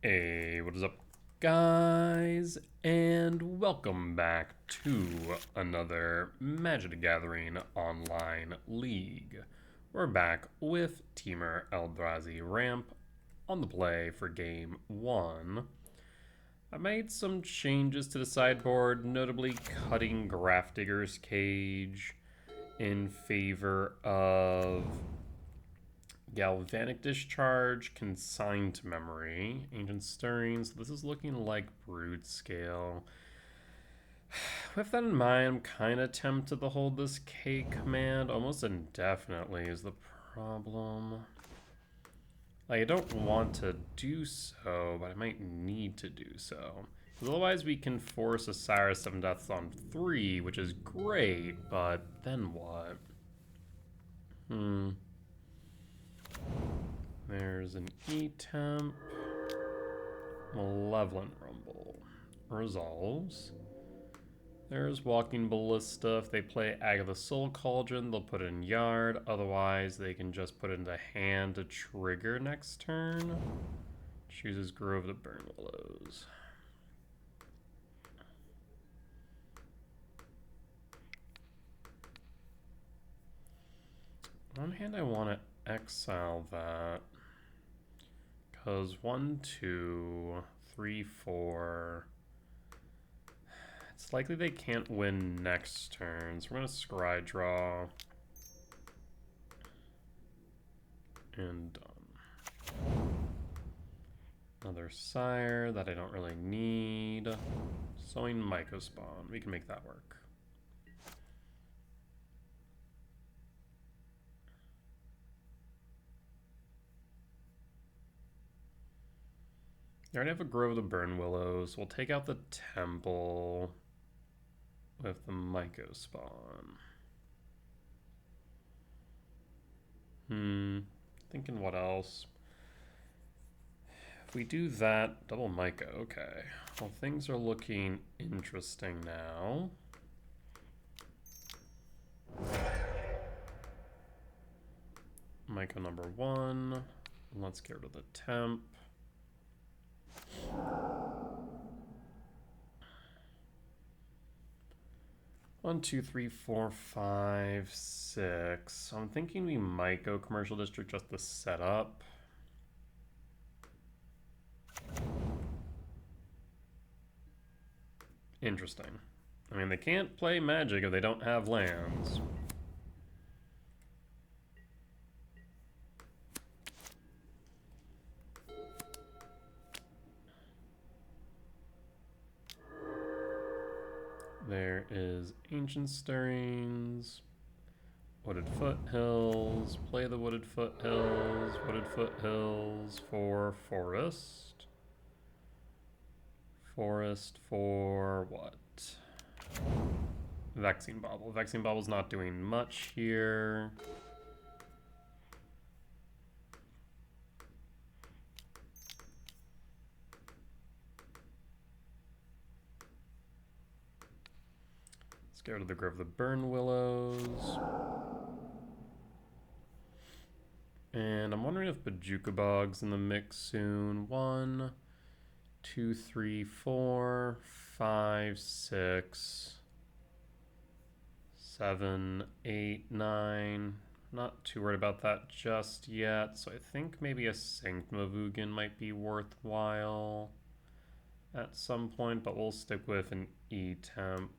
Hey, what is up, guys? And welcome back to another Magic the Gathering online league. We're back with Temur Eldrazi Ramp on the play for game 1. I made some changes to the sideboard, notably cutting Grafdigger's Cage in favor of Galvanic Discharge, Consigned to Memory, Ancient Stirrings. This is looking like Broodscale. With that in mind, I'm kind of tempted to hold this K command almost indefinitely is the problem. Like, I don't want to do so, but I might need to do so. Because otherwise we can force a Cyrus 7 Deaths on 3, which is great, but then what? There's an E-Temp. Malevolent Rumble. Resolves. There's Walking Ballista. If they play Agatha Soul Cauldron, they'll put it in yard. Otherwise, they can just put it into hand to trigger next turn. Chooses Grove to Burn Willows. On one hand, I want to exile that. Because 1, 2, 3, 4. It's likely they can't win next turn, so we're going to scry draw. And done. Another Sire that I don't really need. Sowing Mycospawn. We can make that work. I already have a Grove of the Burn Willows. We'll take out the Temple with the Mycospawn. Thinking what else? If we do that, double Myco, okay. Well, things are looking interesting now. Myco number 1. Let's get rid of the Temp. One, two, three, four, five, six. So I'm thinking we might go Commercial District just to set up. Interesting. I mean, they can't play Magic if they don't have lands. There is Ancient Stirrings, Wooded Foothills, play the Wooded Foothills for Forest. Forest for what? Vexing Bauble. Vexing Bauble's not doing much here. Go to the Grove of the Burn Willows. And I'm wondering if Bajuka Bog's in the mix soon. 1, 2, 3, 4, 5, 6, 7, 8, 9. Not too worried about that just yet. So I think maybe a Sanctum of Ugin might be worthwhile at some point, but we'll stick with an E-Temp.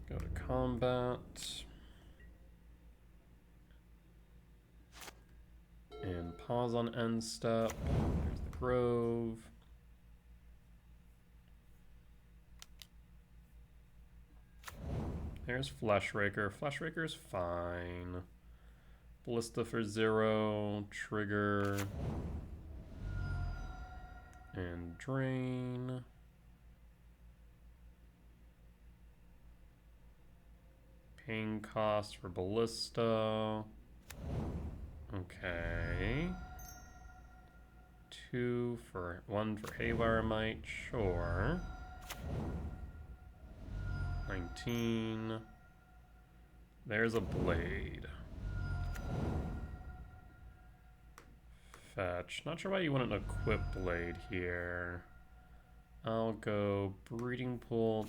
Go to combat. And pause on end step. There's the Grove. There's Fleshraker. Fleshraker's fine. Ballista for 0. Trigger. And drain. Paying cost for Ballista. Okay. 1 for Haywire Might, sure. 19. There's a Blade. fetch. Not sure why you wouldn't equip Blade here. I'll go Breeding Pool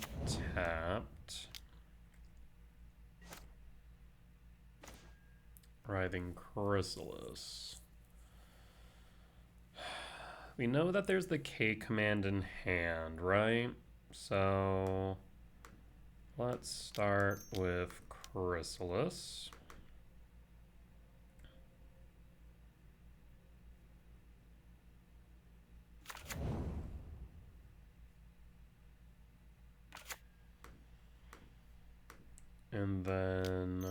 tapped. Writhing Chrysalis. We know that there's the K command in hand, right? So let's start with Chrysalis. And then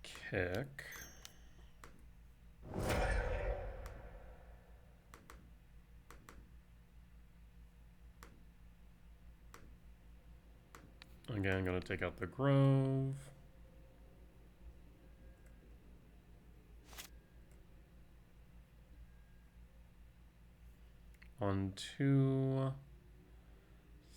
kick. Again, I'm going to take out the Grove. One, two,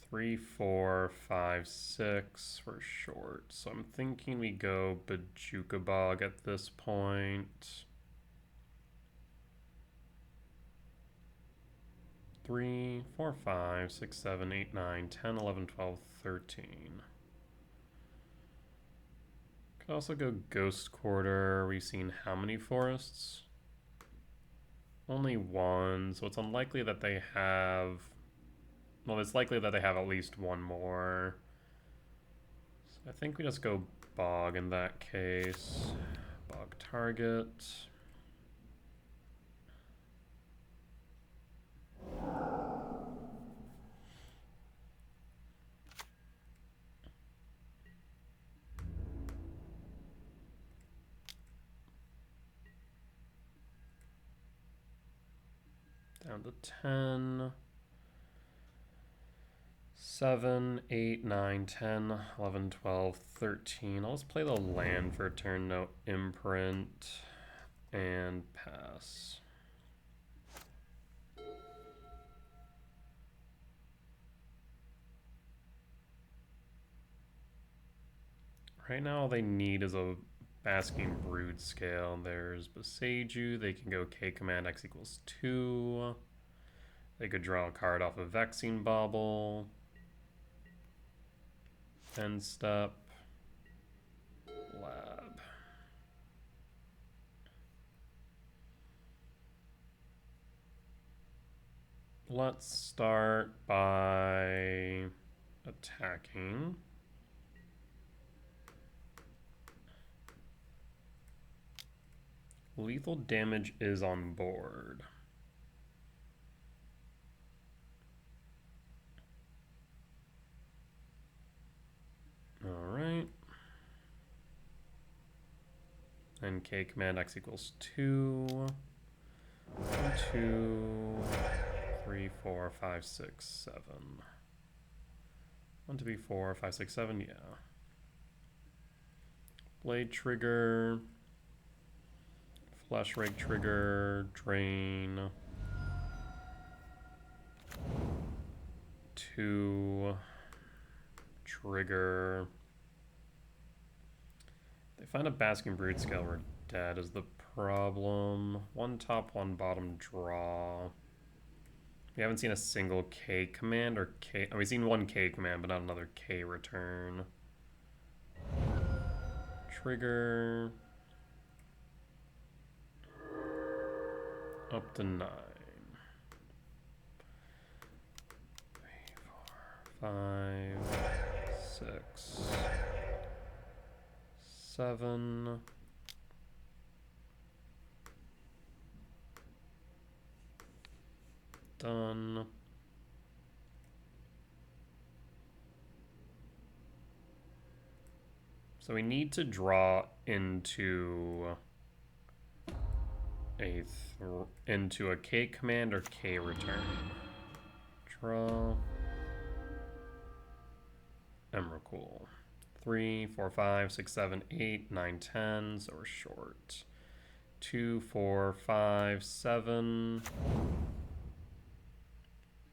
three, four, five, six. We're short. So I'm thinking we go Bajuka Bog at this point. 3, 4, 5, 6, 7, 8, 9, 10, 11, 12, 13. Could also go Ghost Quarter. We've seen how many forests? Only one, so it's unlikely that they have... Well, it's likely that they have at least one more. So I think we just go Bog in that case. Bog target. Down to 10. 7, 8, 9, 10, 11, 12, 13. I'll just play the land for turn, no imprint, and pass. Right now all they need is a Basking Broodscale. There's Beseiju. They can go K command X equals 2. They could draw a card off of Vexing Bauble. End step. Lab. Let's start by attacking. Lethal damage is on board. All right. And K command X equals 2. 1, 2, 3, 4, 5, 6, 7. 1, 2, 3, 4, 5, 6, 7, yeah. Blade trigger. Flash rake trigger. Drain. 2. Trigger. They find a Basking Broodscale, we're dead is the problem. 1 top, 1 bottom draw. We haven't seen a single K command or K. We've seen 1 K command, but not another K return. Trigger. Up to 9. 3, 4, 5, 6, 7. Done. So we need to draw into a K command or K return. Draw. Emrakul. 3, 4, 5, 6, 7, 8, 9, 10. So we're short. 2, 4, 5, 7.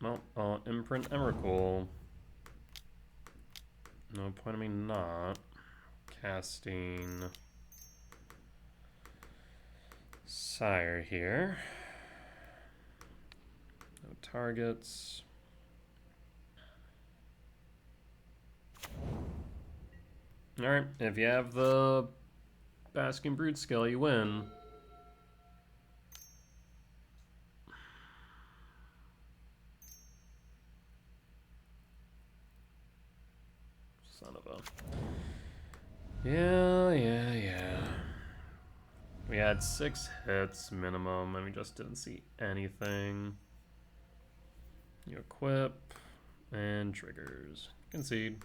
Well, imprint Emrakul. No point in me not casting Sire here. targets. Alright, if you have the Basking Broodscale, you win. Son of a... Yeah. We had 6 hits minimum, and we just didn't see anything. You equip, and triggers. Concede.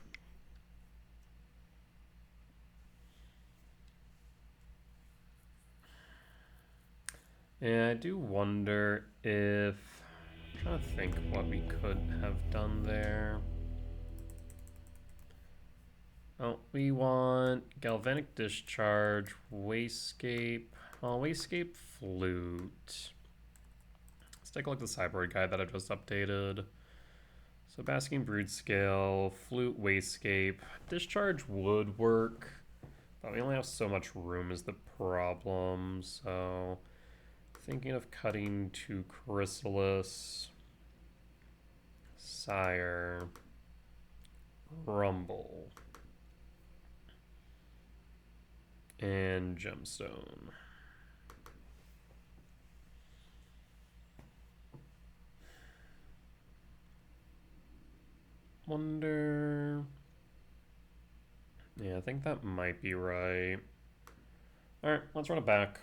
Yeah, I do wonder if... I'm trying to think what we could have done there. Oh, we want Galvanic Discharge, Wasescape. Oh, Wasescape, Flute. Let's take a look at the sideboard guide that I just updated. So Basking Broodscale, Flute, Wasescape. Discharge would work, but we only have so much room is the problem. So thinking of cutting to Chrysalis, Sire, Rumble, and Gemstone. Wonder... Yeah, I think that might be right. Alright, let's run it back.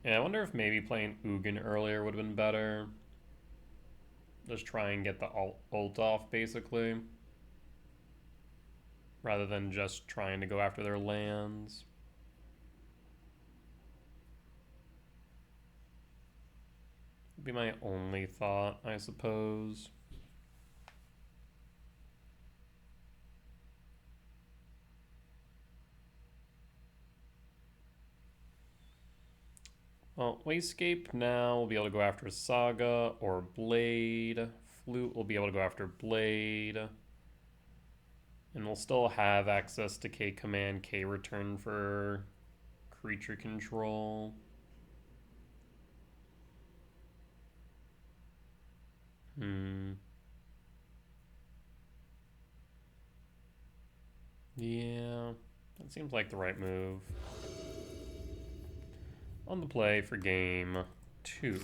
Yeah, I wonder if maybe playing Ugin earlier would have been better. Just try and get the ult off, basically. Rather than just trying to go after their lands. Would be my only thought, I suppose. Well, Wasescape now will be able to go after Saga or Blade. Flute will be able to go after Blade. And we'll still have access to K command, K return for creature control. Yeah, that seems like the right move. On the play for game 2.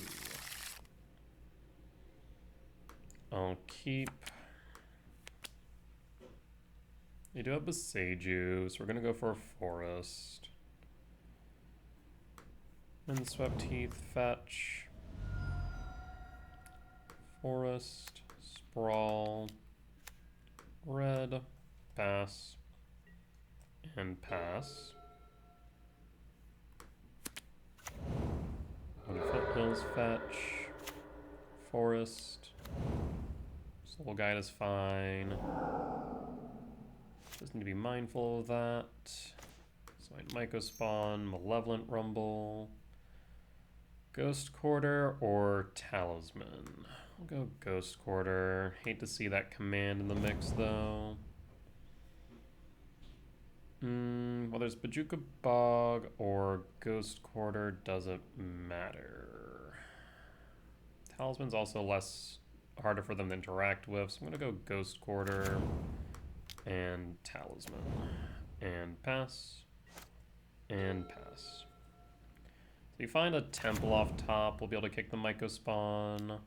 I'll keep... They do have Boseiju, so we're going to go for a Forest. Windswept Heath, fetch. Forest, Sprawl, red, pass, and pass. One Foothills, fetch. Forest. Soul Guide is fine. Just need to be mindful of that. So I Myco Spawn, Malevolent Rumble, Ghost Quarter, or Talisman. I'll go Ghost Quarter. Hate to see that command in the mix, though. Well, there's Bajuka Bog or Ghost Quarter. Doesn't matter. Talisman's also harder for them to interact with, so I'm going to go Ghost Quarter and Talisman. And pass. And pass. If we find a temple off top, we'll be able to kick the Myco Spawn.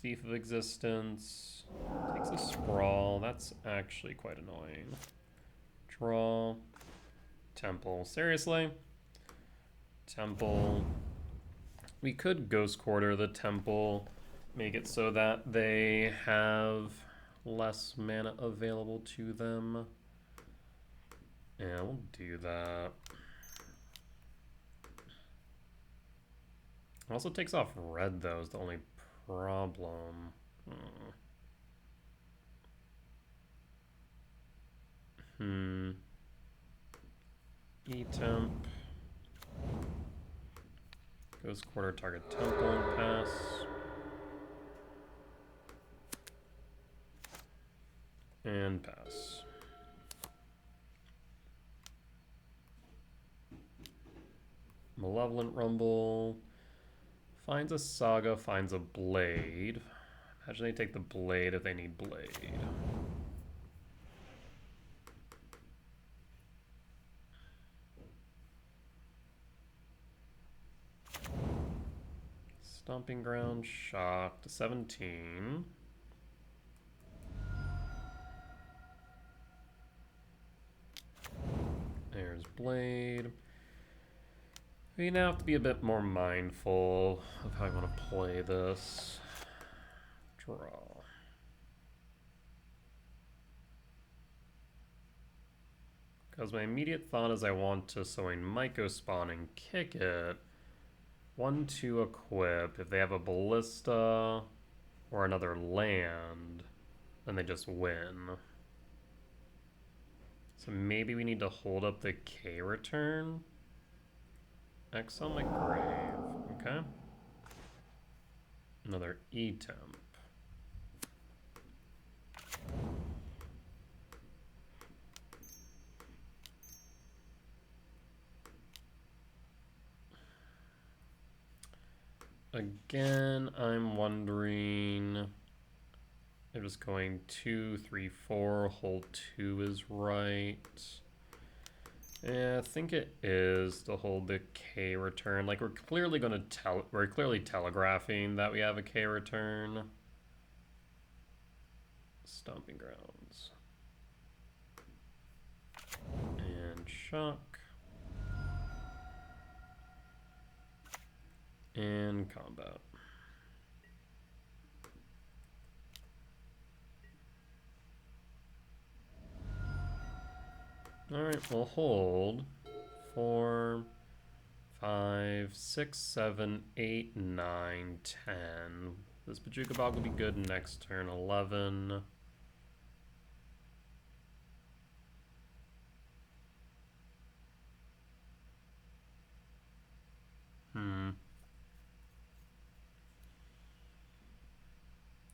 Thief of Existence. Takes a Sprawl. That's actually quite annoying. Draw. Temple. Seriously? Temple. We could Ghost Quarter the Temple. Make it so that they have less mana available to them. Yeah, we'll do that. It also takes off red, though, is the only problem. E-temp. Ghost Quarter, target temple, pass. And pass. Malevolent Rumble. Finds a Saga, finds a Blade. Imagine they take the Blade if they need Blade. Stomping Ground, Shock to 17. There's Blade. We now have to be a bit more mindful of how I want to play this. Draw. Because my immediate thought is I want to Sowing Myco spawn and kick it. 1-2 equip. If they have a Ballista or another land, then they just win. So maybe we need to hold up the K return. X on my grave. Okay. Another E-temp. Again, I'm wondering if just going 2, 3, 4, hold 2 is right. Yeah, I think it is to hold the K return. Like, we're clearly telegraphing that we have a K return. Stomping Grounds. And Shock. And Combat. Alright, we'll hold 4, 5, 6, 7, 8, 9, 10. This Bojuka Bog will be good next turn. 11.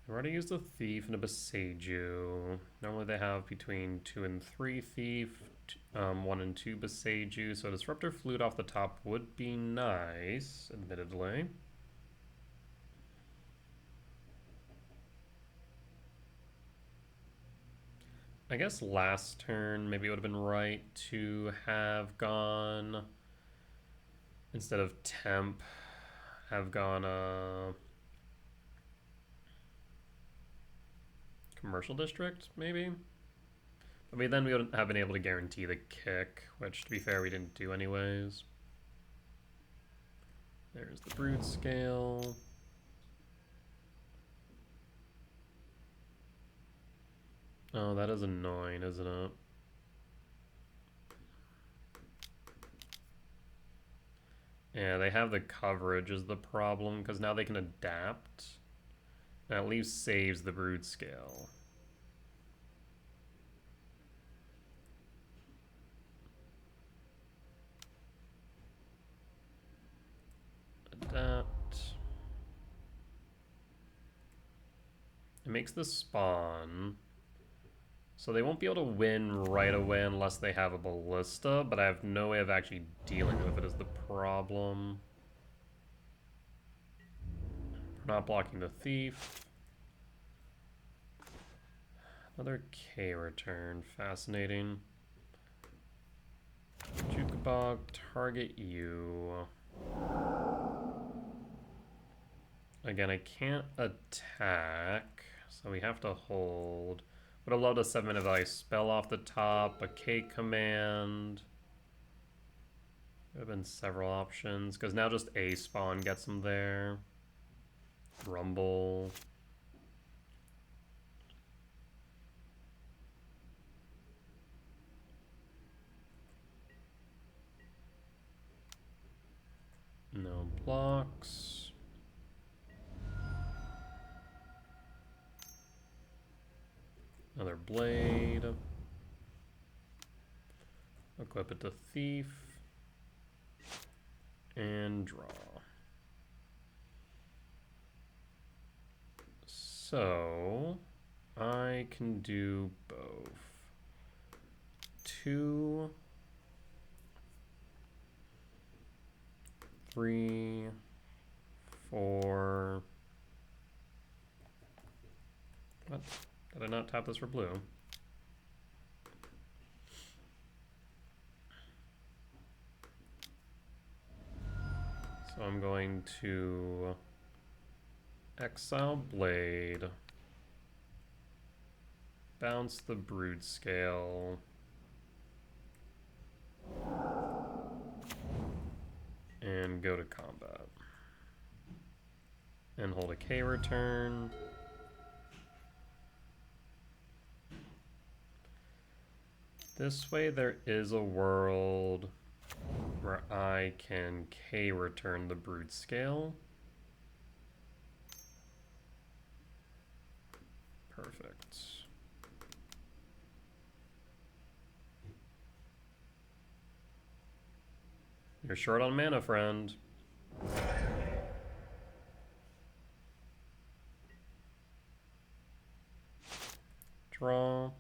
I've already used a Thief and a Boseiju. Normally they have between 2 and 3 Thief, 1 and 2 Boseiju, so Disruptor Flute off the top would be nice, admittedly. I guess last turn maybe it would have been right to have gone, instead of Temp, have gone Commercial District, maybe? But then we wouldn't have been able to guarantee the kick, which, to be fair, we didn't do anyways. There's the Broodscale. Oh, that is annoying, isn't it? Yeah, they have the coverage is the problem, because now they can adapt. And at least saves the Broodscale. Adapt. It makes the spawn. So they won't be able to win right away unless they have a Ballista, but I have no way of actually dealing with it is the problem. We're not blocking the Thief. Another K return, fascinating. Jukabog, target you. Again, I can't attack, so we have to hold. Would have loved a 7-minute value spell off the top, a K command. There have been several options, because now just a spawn gets them there. Rumble. No blocks. Another Blade. Equip it to Thief. And draw. So I can do both. 2 3, 4. What? Did I not tap this for blue? So I'm going to exile Blade, bounce the Broodscale, and go to combat. And hold a K return. This way there is a world where I can K return the Broodscale. Perfect. You're short on mana, friend. Draw.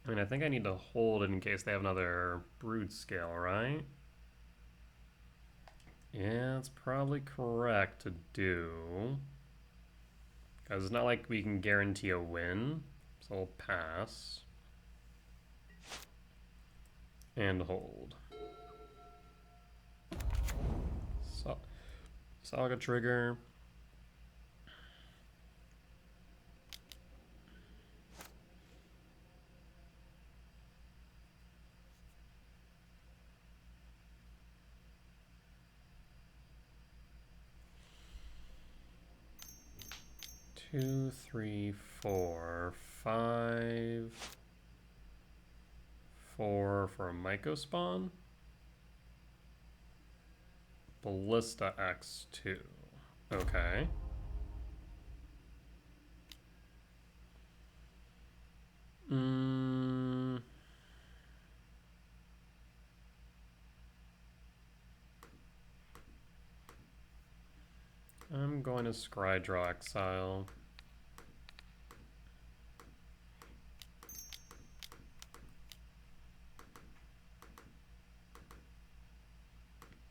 I mean, I think I need to hold it in case they have another Broodscale, right? Yeah, it's probably correct to do. Because it's not like we can guarantee a win. So we'll pass. And hold. Saga trigger. Two, three, 4, 5, 4 for a Myco spawn. Ballista X2. Okay. I'm going to scry draw exile.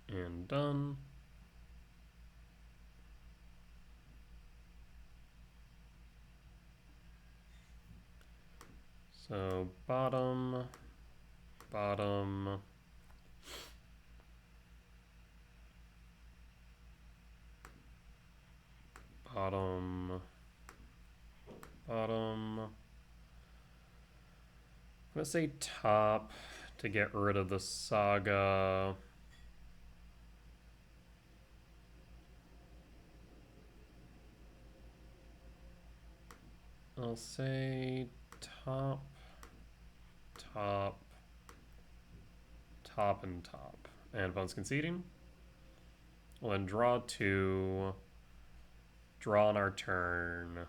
And done. So bottom, bottom, bottom, bottom. I'm gonna say top to get rid of the Saga. I'll say top, top, top, and top. And opponent's conceding. We'll then draw 2, draw on our turn.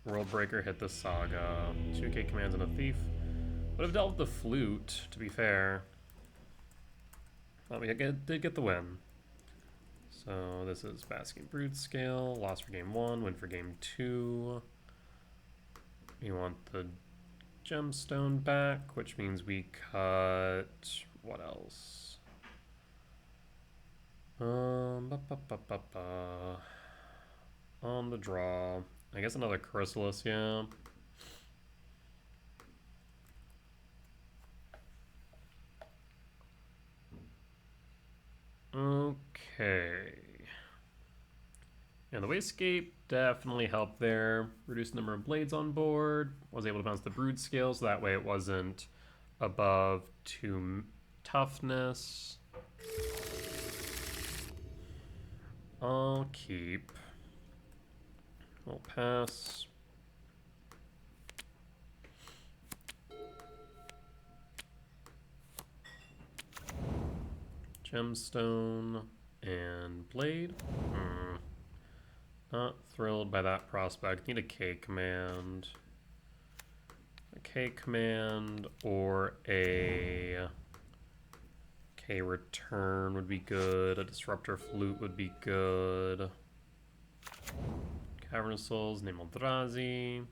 World Breaker hit the Saga. 2K commands and a Thief. Would have dealt with the Flute, to be fair. But we did get the win. So this is Basking Broodscale. Loss for game 1, win for game 2. We want the gemstone back, which means we cut... what else? On the draw. I guess another Chrysalis, yeah. Okay. And the Wastegate definitely helped there. Reduced the number of blades on board. Was able to bounce the Broodscale, so that way it wasn't above 2 toughness. I'll keep. We'll pass. Gemstone and blade. Not thrilled by that prospect. Need a K command. A K command or a K return would be good. A disruptor flute would be good. Cavern of Souls, name Eldrazi.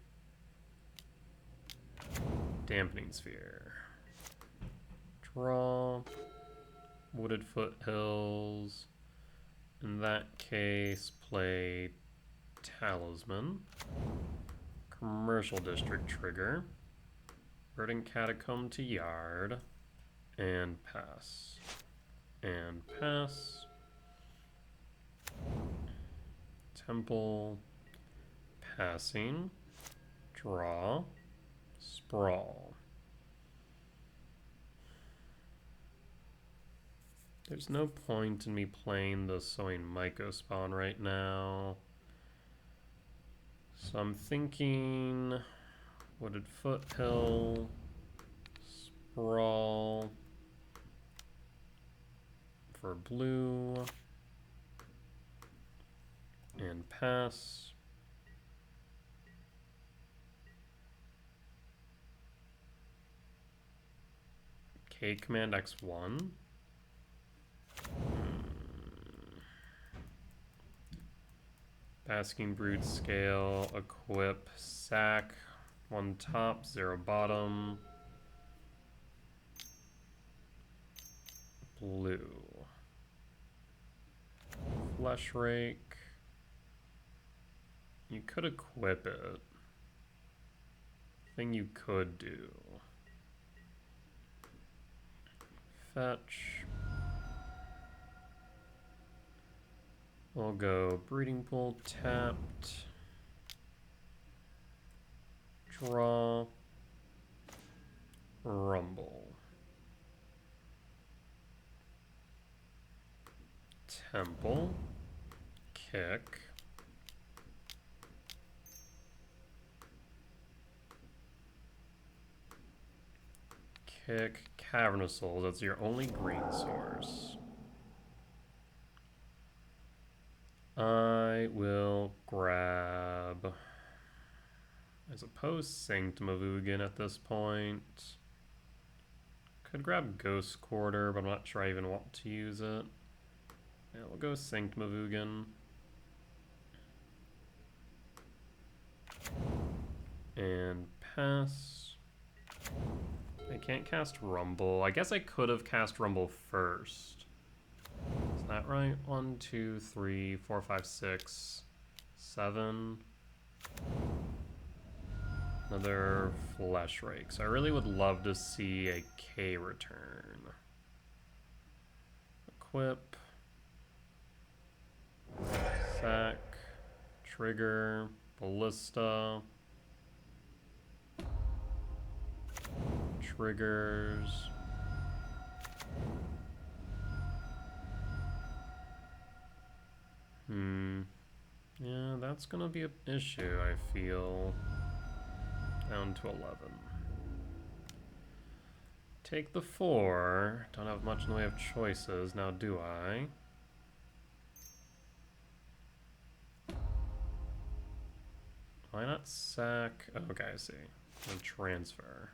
Dampening Sphere. Draw. Wooded Foothills. In that case, play Talisman. Commercial District trigger. Verdant Catacomb to Yard. And pass. And pass. Temple. Passing. Draw. Sprawl. There's no point in me playing the Sowing Myco spawn right now. So I'm thinking Wooded Foothill, Sprawl for blue, and pass. K command X1. Basking Broodscale, equip, sack, 1 top, 0 bottom. Blue. Flesh Rake. You could equip it. Thing you could do. Fetch. We'll go Breeding Pool tapped. Draw. Rumble. Temple. Kick. Kick. Cavern of Souls. That's your only green source. I will grab, I suppose, Sanctum of Ugin at this point. Could grab Ghost Quarter, but I'm not sure I even want to use it. Yeah, we'll go Sanctum of Ugin. And pass. I can't cast Rumble. I guess I could have cast Rumble first. Is that right? 1, 2, 3, 4, 5, 6, 7. Another Flesh Rake. So I really would love to see a K return. Equip. Sack. Trigger. Ballista. Triggers. Yeah, that's gonna be an issue, I feel. Down to 11. Take the 4. Don't have much in the way of choices, now do I? Why not sack? Oh, okay, I see. And transfer.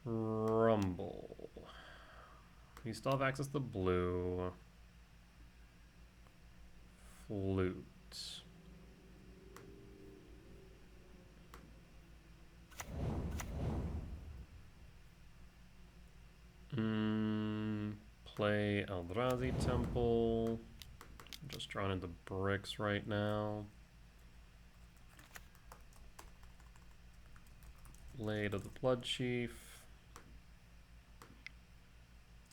Rumble. You still have access to blue. Flute. Play Eldrazi Temple. I'm just drawing into bricks right now. Blade of the Blood Chief.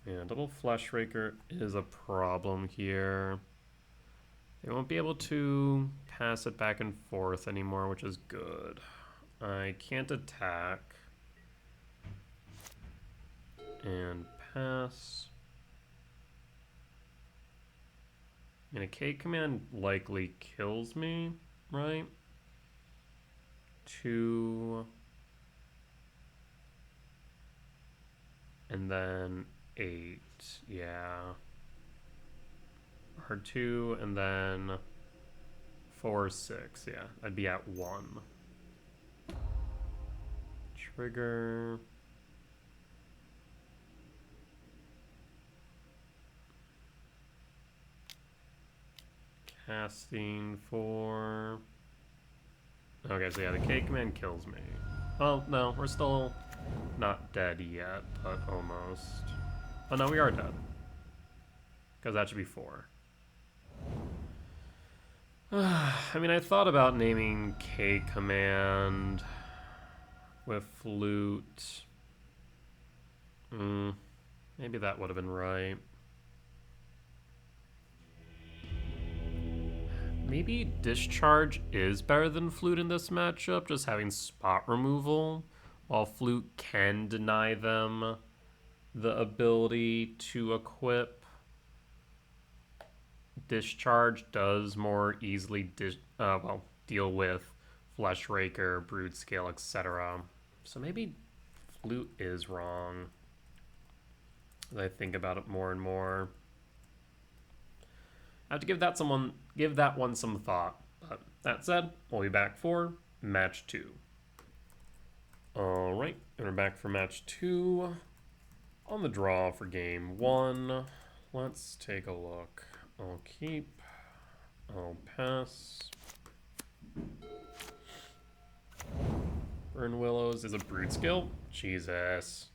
Yeah, double Flesh Raker is a problem here. They won't be able to pass it back and forth anymore, which is good. I can't attack. And pass. And a K command likely kills me, right? 2. And then 8, yeah. Or 2, and then 4, 6, yeah. I'd be at 1. Trigger. Casting for... Okay, so yeah, the K command kills me. Oh, no, we're still not dead yet, but almost. Oh, no, we are dead. Because that should be 4. I mean, I thought about naming K command with flute. Maybe that would have been right. Maybe Discharge is better than Flute in this matchup, just having spot removal, while Flute can deny them the ability to equip. Discharge does more easily deal with Flesh Raker, Broodscale, etc. So maybe Flute is wrong as I think about it more and more. I have to give that one some thought. But that said, we'll be back for match 2. All right, and we're back for match 2. On the draw for game 1. Let's take a look. I'll keep. I'll pass. Burn Willows is a Broodscale? Jesus.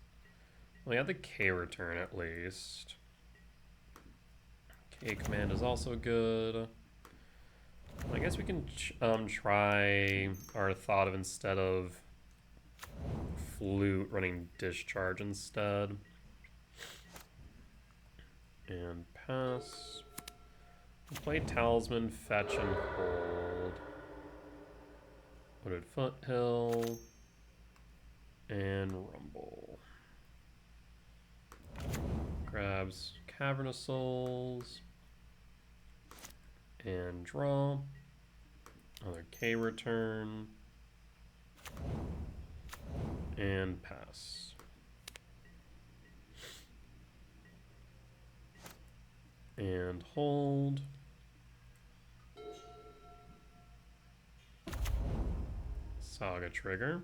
Well, we have the K return at least. K command is also good. I guess we can try our thought of instead of Flute running Discharge instead. And pass. We'll play Talisman, Fetch, and Hold. Wooded Foothill. And Rumble. Grabs Cavernous Souls. And draw. Another K return. And pass. And hold. Saga trigger.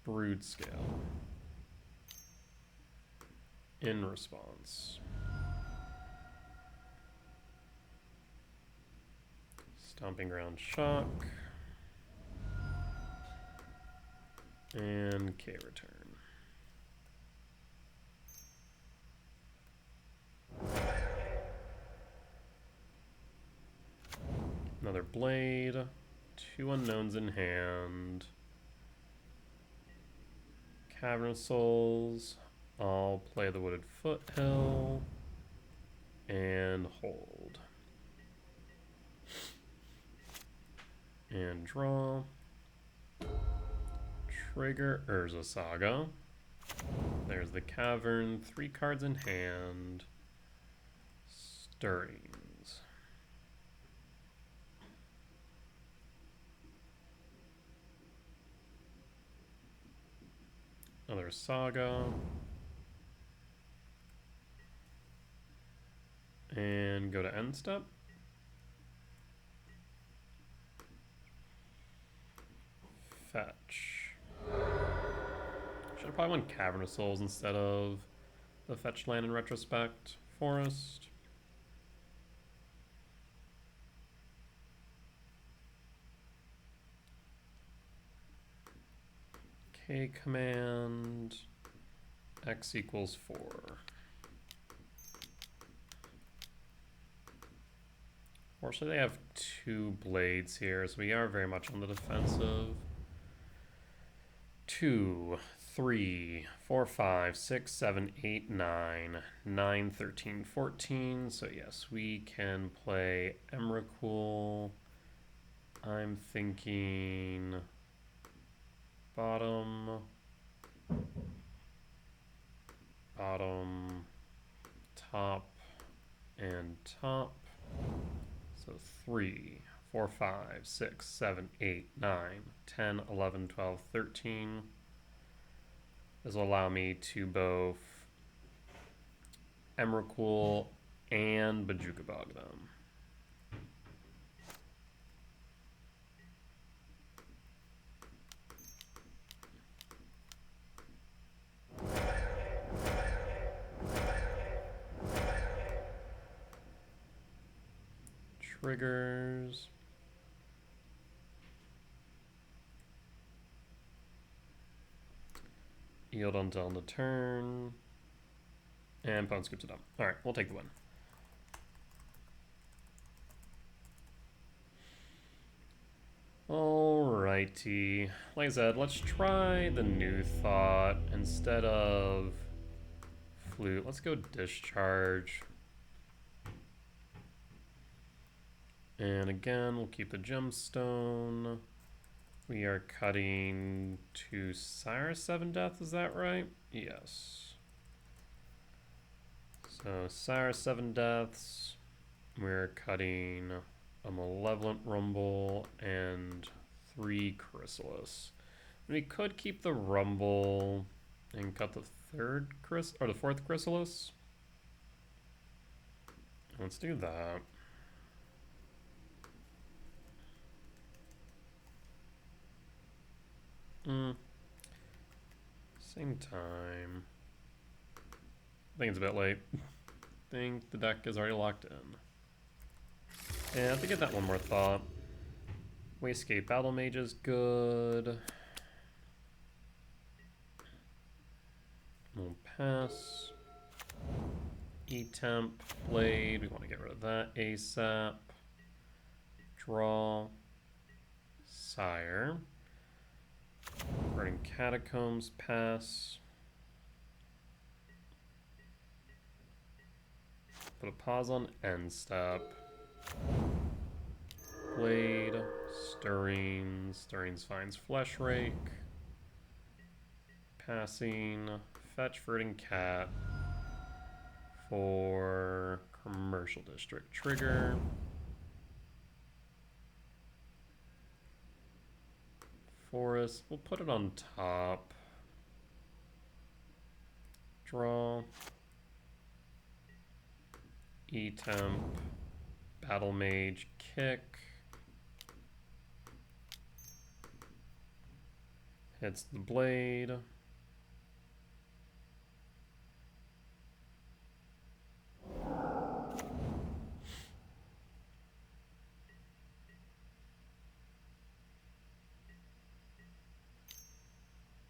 Broodscale. In response. Stomping Ground Shock. And K return. Another Blade. 2 unknowns in hand. Cavernous Souls. I'll play the Wooded Foothill. And hold. And draw. Trigger Urza Saga. There's the Cavern. 3 cards in hand. Stirrings. Another Saga. And go to end step. Fetch. Should have probably went Cavernous Souls instead of the fetch land in retrospect. Forest. K command. X equals 4. Fortunately, they have 2 blades here, so we are very much on the defensive. 2, 3, 4, 5, 6, 7, 8, 9, 9, 13, 14. So yes, we can play Emrakul. I'm thinking bottom, top, and top. So 3, 4, 5, 6, 7, 8, 9, 10, 11, 12, 13. This will allow me to both Emrakul and Bajukabog them. triggers. Yield until end of turn. And opponent scoops it up. Alright, we'll take the win. Alrighty. Like I said, let's try the new thought. Instead of flute, let's go discharge. And again, we'll keep the gemstone. We are cutting to Sire 7 Death, is that right? Yes. So Sire 7 Deaths. We're cutting a Malevolent Rumble and 3 Chrysalis. We could keep the Rumble and cut the fourth Chrysalis. Let's do that. Same time. I think it's a bit late. I think the deck is already locked in. Yeah, I have to get that one more thought. Wastegate Battle Mage is good. We'll pass. E-Temp, Blade, we want to get rid of that ASAP. Draw. Sire. Burning Catacombs, pass. Put a pause on end step. Blade, Stirrings finds Flesh Rake. Passing, fetch Verdant Cat for Commercial District trigger. Forest, we'll put it on top. Draw. E-Temp. Battle Mage, kick. Hits the blade.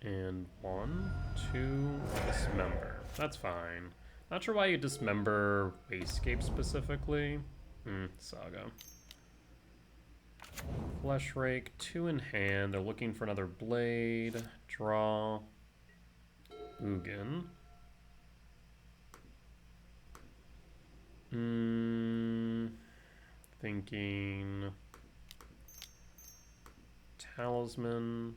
And 1, 2, dismember. That's fine. Not sure why you dismember Wastegate specifically. Saga. Flesh Rake, 2 in hand. They're looking for another blade. Draw. Ugin. Thinking Talisman.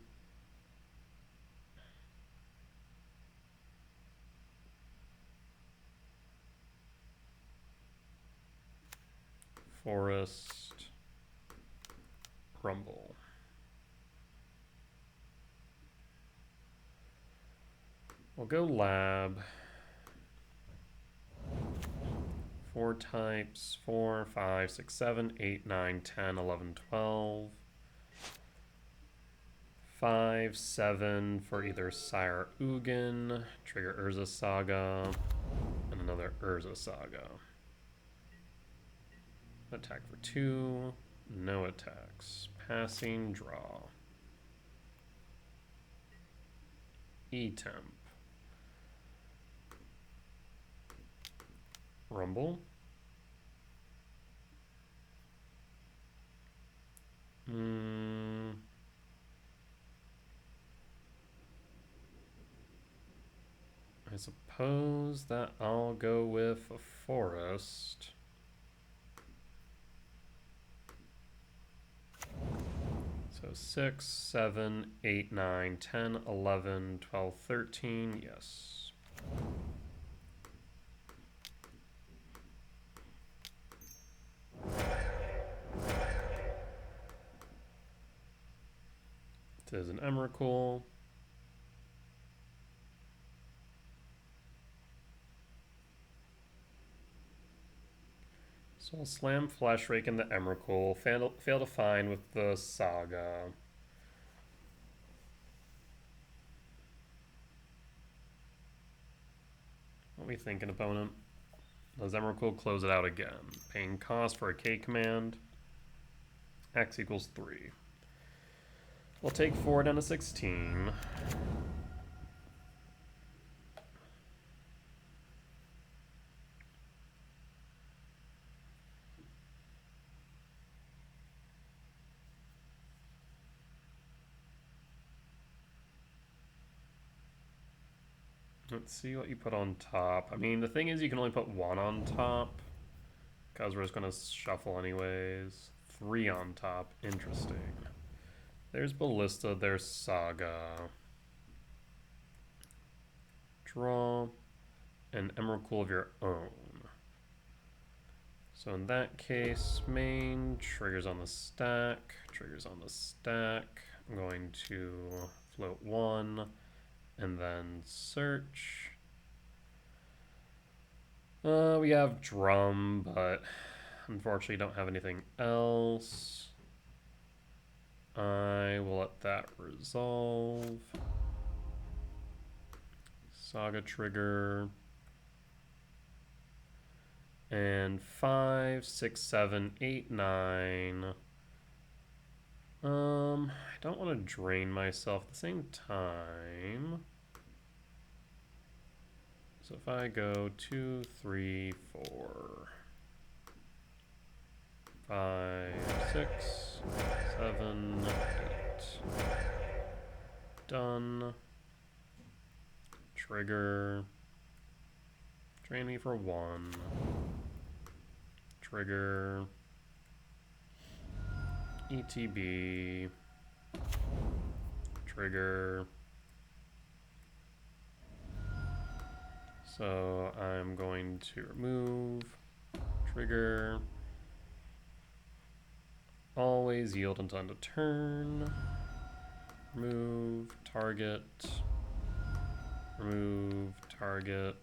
Forest. Rumble. We'll go lab. 4 types, 4, 5, 6, 7, 8, 9, 10, 11, 12. 5, 7 for either Sire Ugin, trigger Urza Saga, and another Urza Saga. Attack for 2, no attacks. Passing, draw. E-Temp. Rumble. I suppose that I'll go with a forest. So 6, 7, 8, 9, 10, 11, 12, 13, yes. It is an Emrakul. So I'll slam Flesh Rake in the Emrakul, fail to find with the Saga. What are we thinking, opponent? Does Emrakul close it out again? Paying cost for a K command. X equals 3. We'll take 4 down to 16. Let's see what you put on top. I mean, the thing is you can only put 1 on top, because we're just going to shuffle anyways. 3 on top. Interesting. There's Ballista, there's Saga. Draw an Emrakul of your own. So in that case, main, triggers on the stack, triggers on the stack. I'm going to float 1. And then search. We have drum, but unfortunately don't have anything else. I will let that resolve. Saga trigger. And 5, 6, 7, 8, 9. I don't want to drain myself at the same time. So if I go 2, 3, 4, 5, 6, 7, 8. Done. Trigger. Drain me for 1. Trigger. ETB. Trigger. So I'm going to remove. Trigger. Always yield until end of turn. Remove. Target. Remove. Target.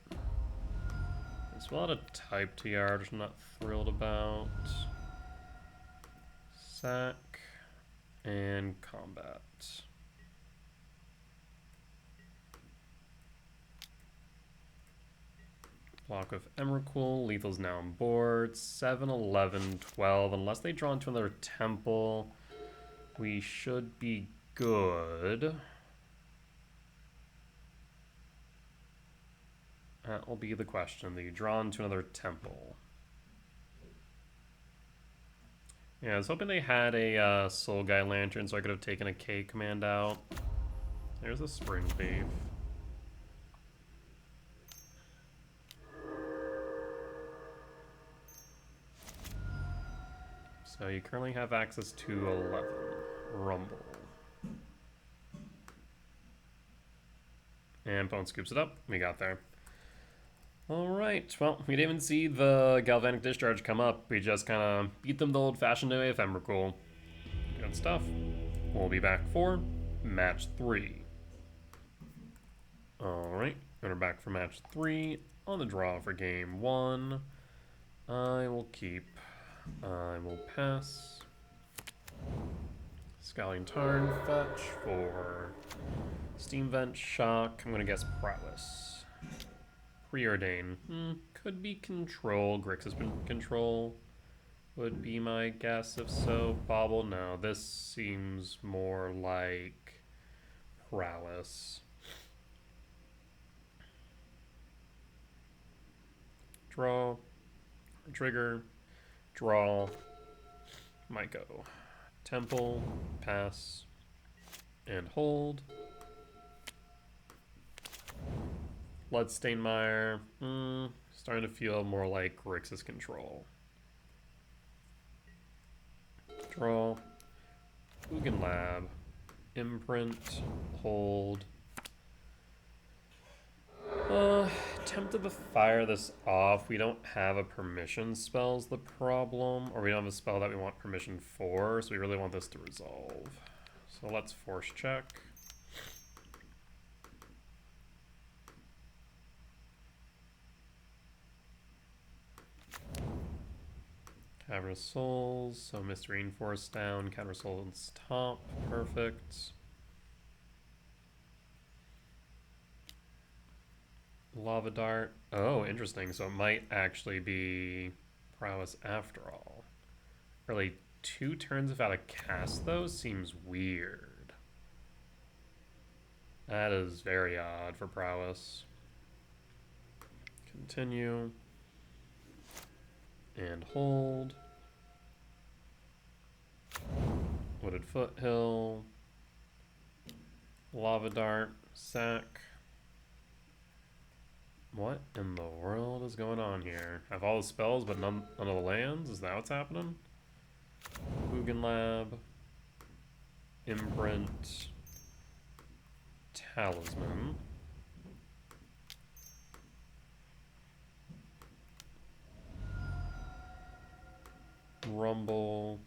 There's a lot of type TR, which I'm not thrilled about. Sack and combat. Block of Emrakul. Lethal's now on board. 7, 11, 12. Unless they draw into another temple, we should be good. That will be the question. They draw into another temple. Yeah, I was hoping they had a Soul Guy Lantern so I could have taken a K command out. There's a Spring Thief. So you currently have access to 11. Rumble. And opponent scoops it up. We got there. Alright, well, we didn't even see the Galvanic Discharge come up. We just kind of beat them the old-fashioned way of Emrakul. Good stuff. We'll be back for match 3. Alright, we're back for match 3. On the draw for game 1. I will keep. I will pass. Scowling Tarn, fetch for Steam Vent, Shock. I'm going to guess Prowess. Preordain. Could be Control. Grix has been Control. Would be my guess. If so, Bobble. No, this seems more like Prowess. Draw. Trigger. Draw. Might go. Temple. Pass. And hold. Bloodstainmire. Starting to feel more like Grixis Control. Draw. Ugin Lab. Imprint. Hold. Tempted to fire this off. We don't have a permission spell's the problem. Or we don't have a spell that we want permission for. So we really want this to resolve. So let's force check. Cavern of Souls, so Mystery Reinforce down, Cavern of Souls top, perfect. Lava Dart, oh interesting, so it might actually be Prowess after all. Really 2 turns without a cast, though, seems weird. That is very odd for Prowess. Continue. And hold. Wooded Foothill. Lava Dart. Sack. What in the world is going on here? I have all the spells, but none of the lands? Is that what's happening? Hugin Lab. Imprint. Talisman. Rumble.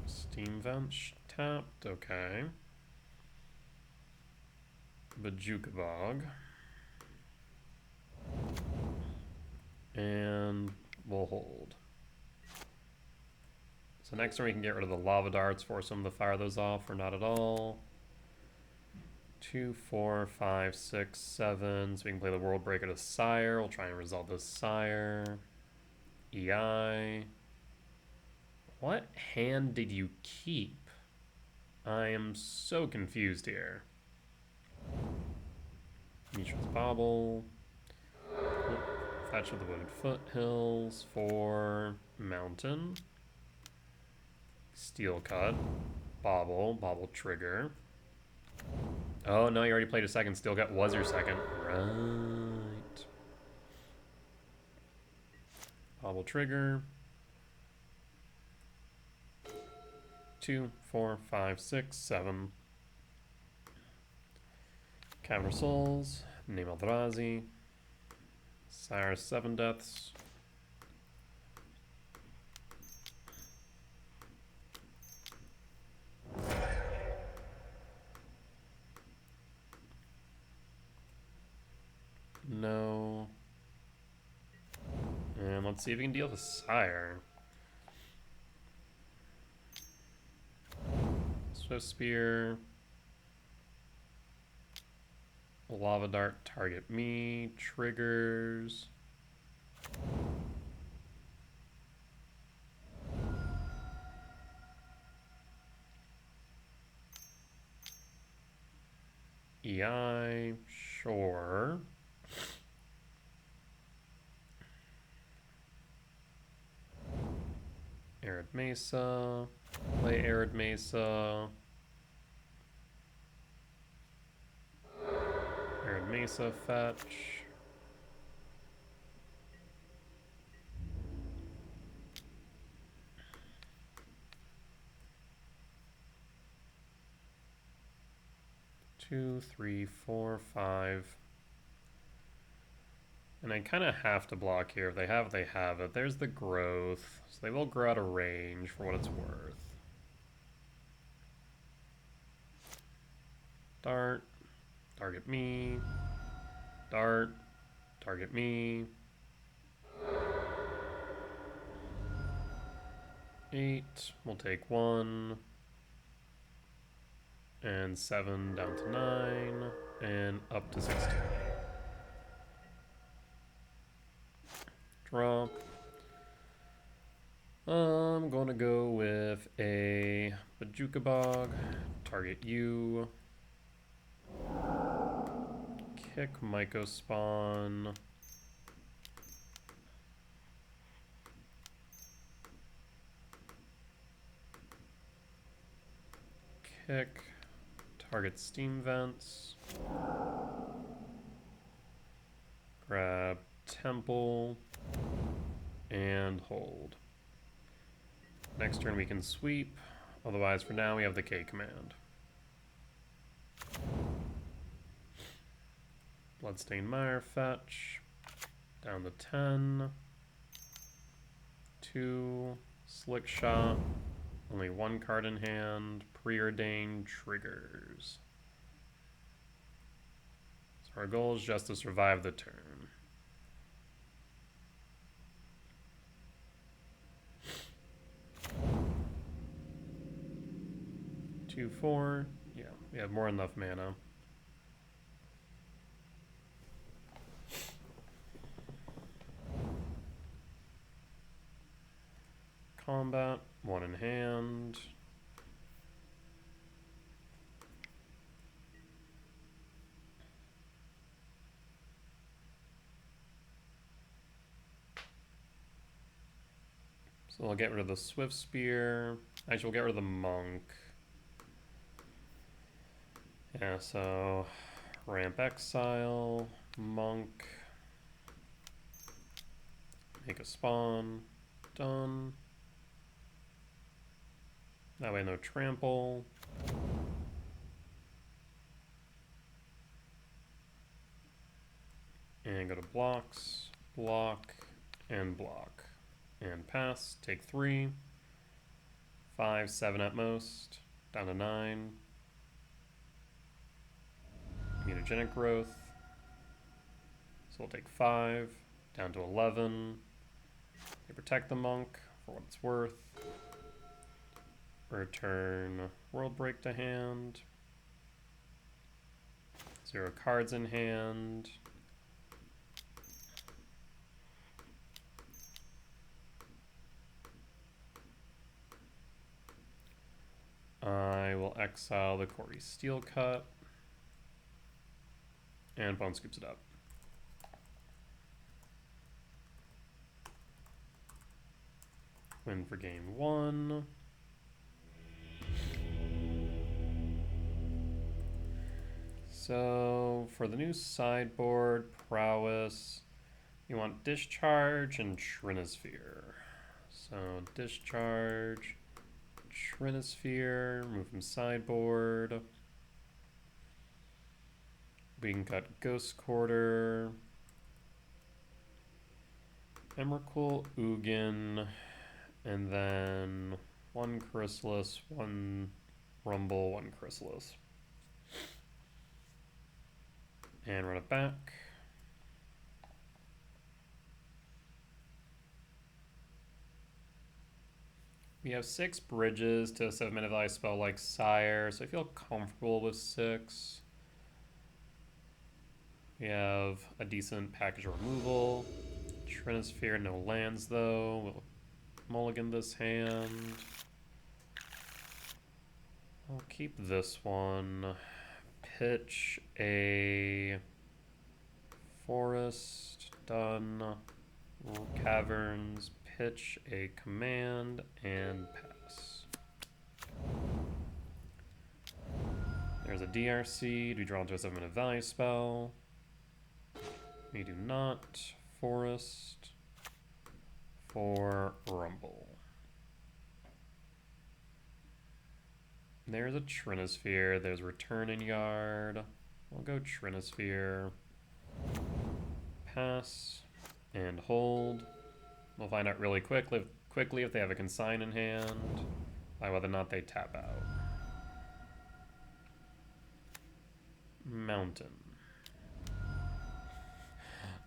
Steam Vent tapped, okay. Bajukabog. And we'll hold. So next turn we can get rid of the lava darts, force them to fire those off, or not at all. 2, 4, 5, 6, 7. So we can play the World Breaker to Sire. We'll try and resolve this Sire. EI. What hand did you keep? I am so confused here. Mishra's Bauble. Fetch with the Wooded Foothills for Mountain. Steel Cut. Bauble trigger. Oh no, you already played a second. Steel Cut was your second. Right. Bauble trigger. 2, 4, 5, 6, 7. Cavern of Souls. Name Eldrazi. Sire 7 deaths. No. And let's see if we can deal with Sire. Swift Spear. Lava Dart target me. Triggers. EI, sure. Arid Mesa. Play Arid Mesa. Arid Mesa fetch. Two, three, 4, 5. And I kind of have to block here. If they have it, they have it. There's the growth. So they will grow out of range for what it's worth. Dart. Target me. Dart. Target me. 8. We'll take 1. And 7 down to 9. And up to 16. Draw. I'm gonna go with a Bajukabog. Target you. Kick Myco Spawn. Kick. Target Steam Vents. Grab Temple. And hold. Next turn we can sweep. Otherwise, for now, we have the K command. Bloodstained Mire fetch. Down to 10. 2. Slick Shot. Only 1 card in hand. Preordained triggers. So our goal is just to survive the turn. 2, 4. Yeah, we have more than enough mana. combat, 1 in hand. So we'll get rid of the Swift Spear. Actually, we'll get rid of the Monk. Yeah, so ramp Exile, Monk, make a spawn, done. That way no trample. And go to blocks, block, and block. And pass, take 3. 5, 7 at most, down to 9. Mutagenic growth. So we'll take 5, down to 11. We protect the monk for what it's worth. Return World Break to hand. 0 cards in hand. I will exile the Corey Steel Cut. And Bone scoops it up. Win for game 1. So for the new sideboard, Prowess, you want Discharge and Trinisphere. So Discharge, Trinisphere, move from sideboard. We can cut Ghost Quarter, Emrakul, Ugin, and then 1 Chrysalis, 1 Rumble, 1 Chrysalis. And run it back. We have 6 bridges to a 7-minute value spell like Sire, so I feel comfortable with 6. We have a decent package removal. Trinisphere, no lands though. We'll mulligan this hand. I'll keep this one. Pitch a forest, done. Caverns, pitch a command, and pass. There's a DRC. Do we draw into a 7-minute value spell? We do not. Forest for Rumble. There's a Trinisphere. There's Return in Yard. We'll go Trinisphere. Pass and hold. We'll find out really quickly if they have a consign in hand by whether or not they tap out. Mountain.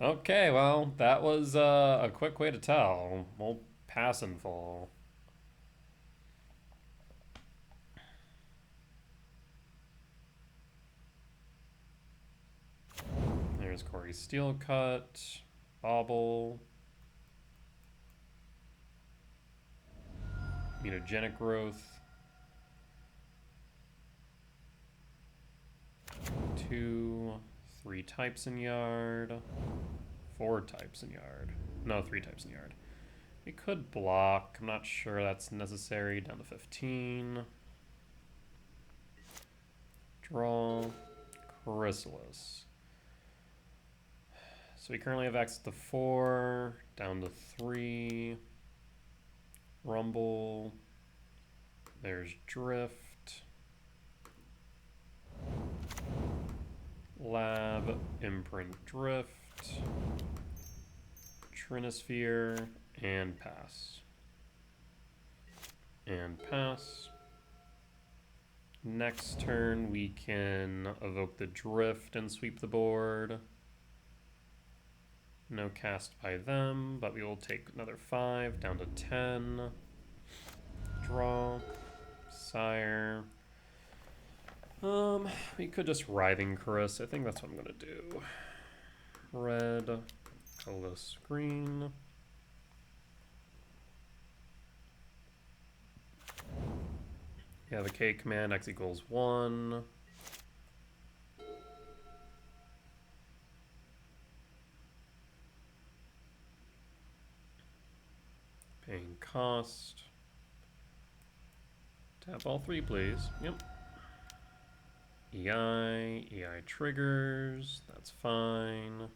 Okay, well, that was a quick way to tell. We'll pass in full. There's Corey Steel Cut, Bobble, Mutagenic Growth, 2, 3 types in yard, 4 types in yard. No, 3 types in yard. We could block. I'm not sure that's necessary. Down to 15. Draw. Chrysalis. So we currently have access to 4. Down to 3. Rumble. There's Drift. Lab. Imprint Drift. Trinisphere. And pass. And pass. Next turn we can evoke the Drift and sweep the board. No cast by them, but we will take another 5 down to 10. Draw. Sire. We could just Writhing Caress. I think that's what I'm gonna do. Red. Colorless green. You have a K command, X equals 1. Paying cost. Tap all 3, please. Yep. EI triggers. That's fine.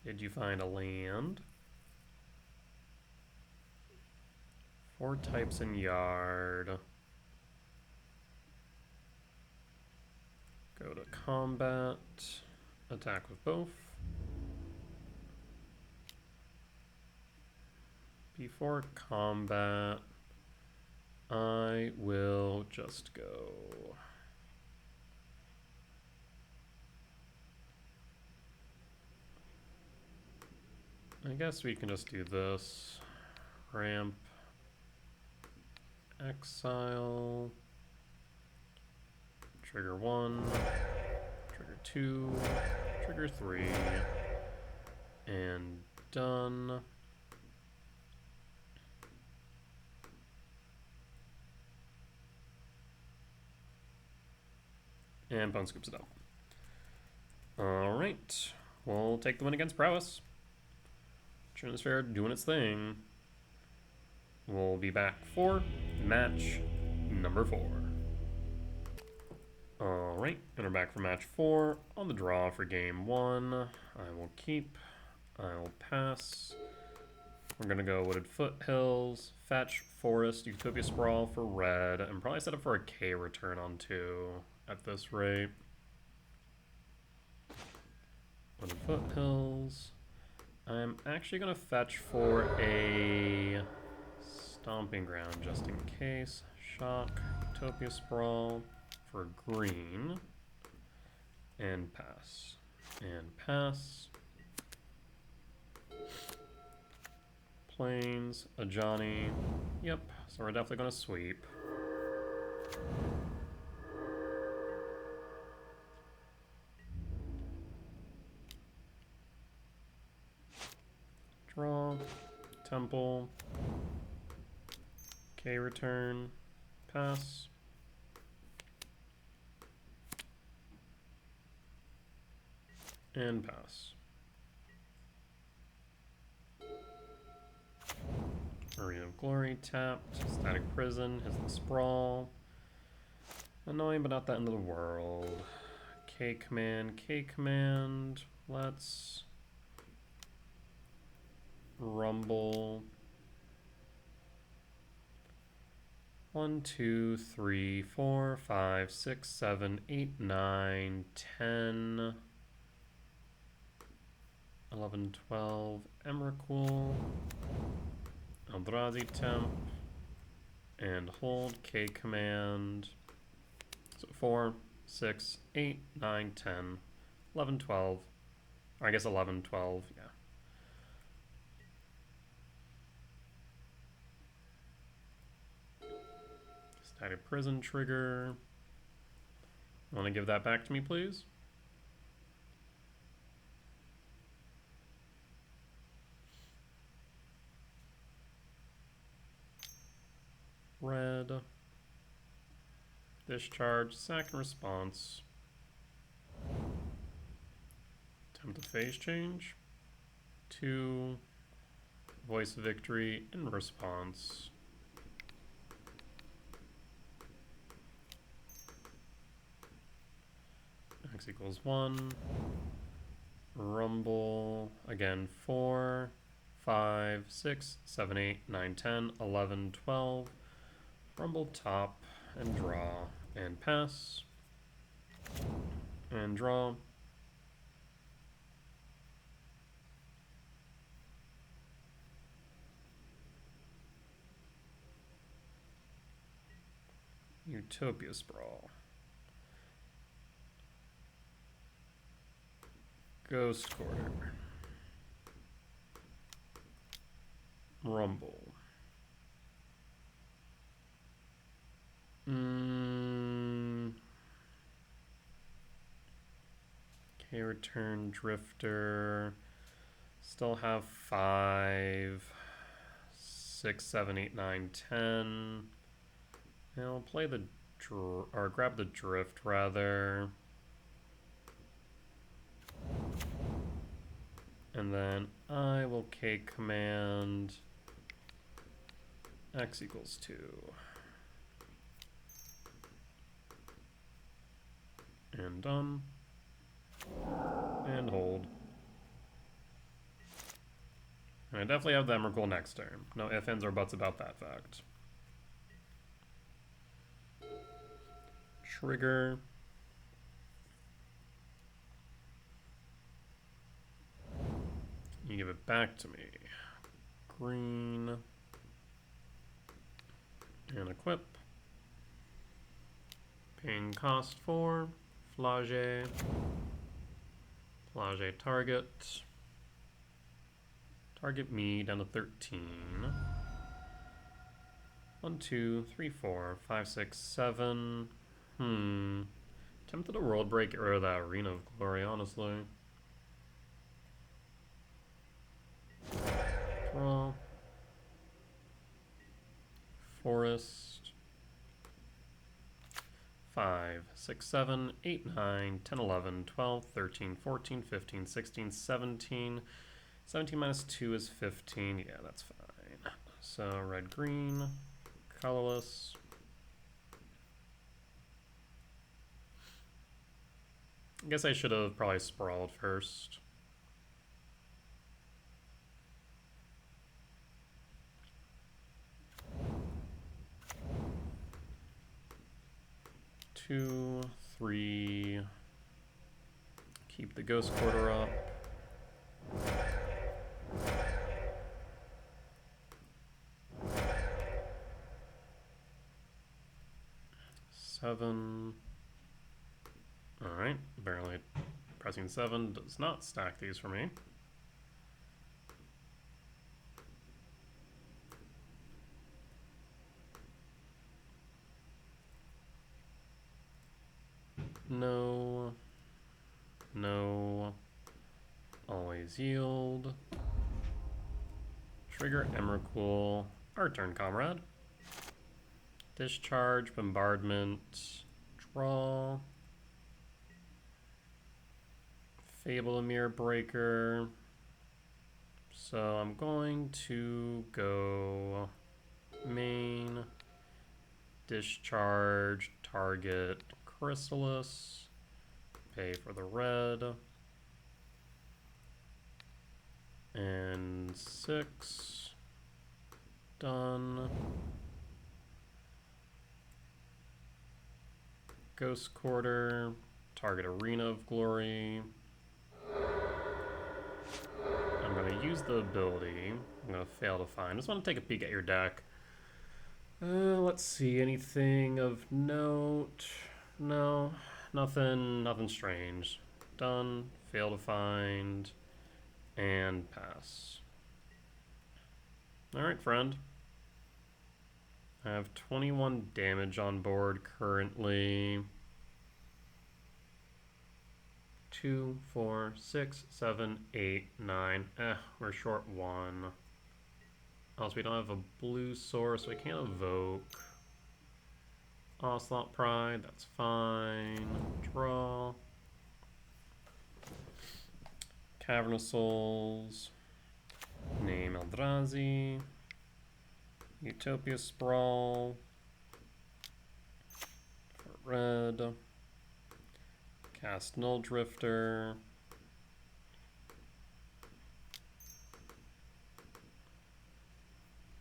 Did you find a land? 4 types in yard. Go to combat. Attack with both. Before combat, I will just go. I guess we can just do this. Ramp. Exile. Trigger 1. Trigger 2. Trigger 3. And done. And Bone scoops it up. Alright. We'll take the win against Prowess. Turn this fair doing its thing. We'll be back for match number 4. Alright, and we're back for match 4. On the draw for game 1. I will keep. I will pass. We're gonna go Wooded Foothills, Fetch, Forest, Utopia Sprawl for red, and probably set up for a K return on 2 at this rate. Wooded Foothills. I'm actually gonna fetch for a Stomping Ground just in case. Shock, Utopia Sprawl for green, and pass. And pass. Plains, a Johnny. Yep, so we're definitely gonna sweep. Draw, temple, K return, pass. And pass. Arena of Glory tapped. Static Prison is the sprawl. Annoying, but not that end of the world. K command, K command. Let's rumble. 1, 2, 3, 4, 5, 6, 7, 8, 9, 10, 11, 12. Emrakul. Eldrazi temp. And hold K command. So 4, 6, 8, 9, 10, 11, 12. Or I guess 11, 12, yeah. Static Prison trigger. Want to give that back to me, please? Red. Discharge, second response. Attempt a phase change. 2. Voice of Victory in response. X equals 1. Rumble. Again, 4, 5, 6, 7, 8, 9, 10, 11, 12. Rumble top and draw and pass. And draw. Utopia Sprawl. Ghost Quarter. Rumble. Okay, return Drifter. Still have 5, 6, 7, 8, 9, 10. I'll play the or grab the Drift rather. And then I will K command X equals 2. And done. And hold. And I definitely have the Emrakul next turn. No ifs, ands, or buts about that fact. Trigger. You give it back to me. Green. And equip. Paying cost 4. Flage. Flage target. Target me down to 13. 1, 2, 3, 4, 5, 6, 7. Tempted to world break, get rid of that Arena of Glory, honestly. Draw. Forest. 5, 6, 7, 8, 9, 10, 11, 12, 13, 14, 15, 16, 17. 17 minus 2 is 15. Yeah, that's fine. So red, green, colorless. I guess I should have probably sprawled first. Two, 3. Keep the Ghost Quarter up. Seven. Alright, barely pressing 7 does not stack these for me. No. No. Always yield. Trigger Emrakul. Our turn, comrade. Discharge, bombardment, draw. Fable Amir Breaker. So I'm going to go main, discharge, target Chrysalis, pay for the red, and 6, done. Ghost Quarter, target Arena of Glory. I'm going to use the ability. I'm going to fail to find. Just want to take a peek at your deck. Let's see, anything of note? No, nothing strange. Done, fail to find, and pass. Alright, friend. I have 21 damage on board currently. 2, 4, 6, 7, 8, 9. We're short 1. Also, we don't have a blue source, so we can't evoke. Onslaught Pride, that's fine. Draw. Cavern of Souls. Name Eldrazi. Utopia Sprawl. For red. Cast Null Drifter.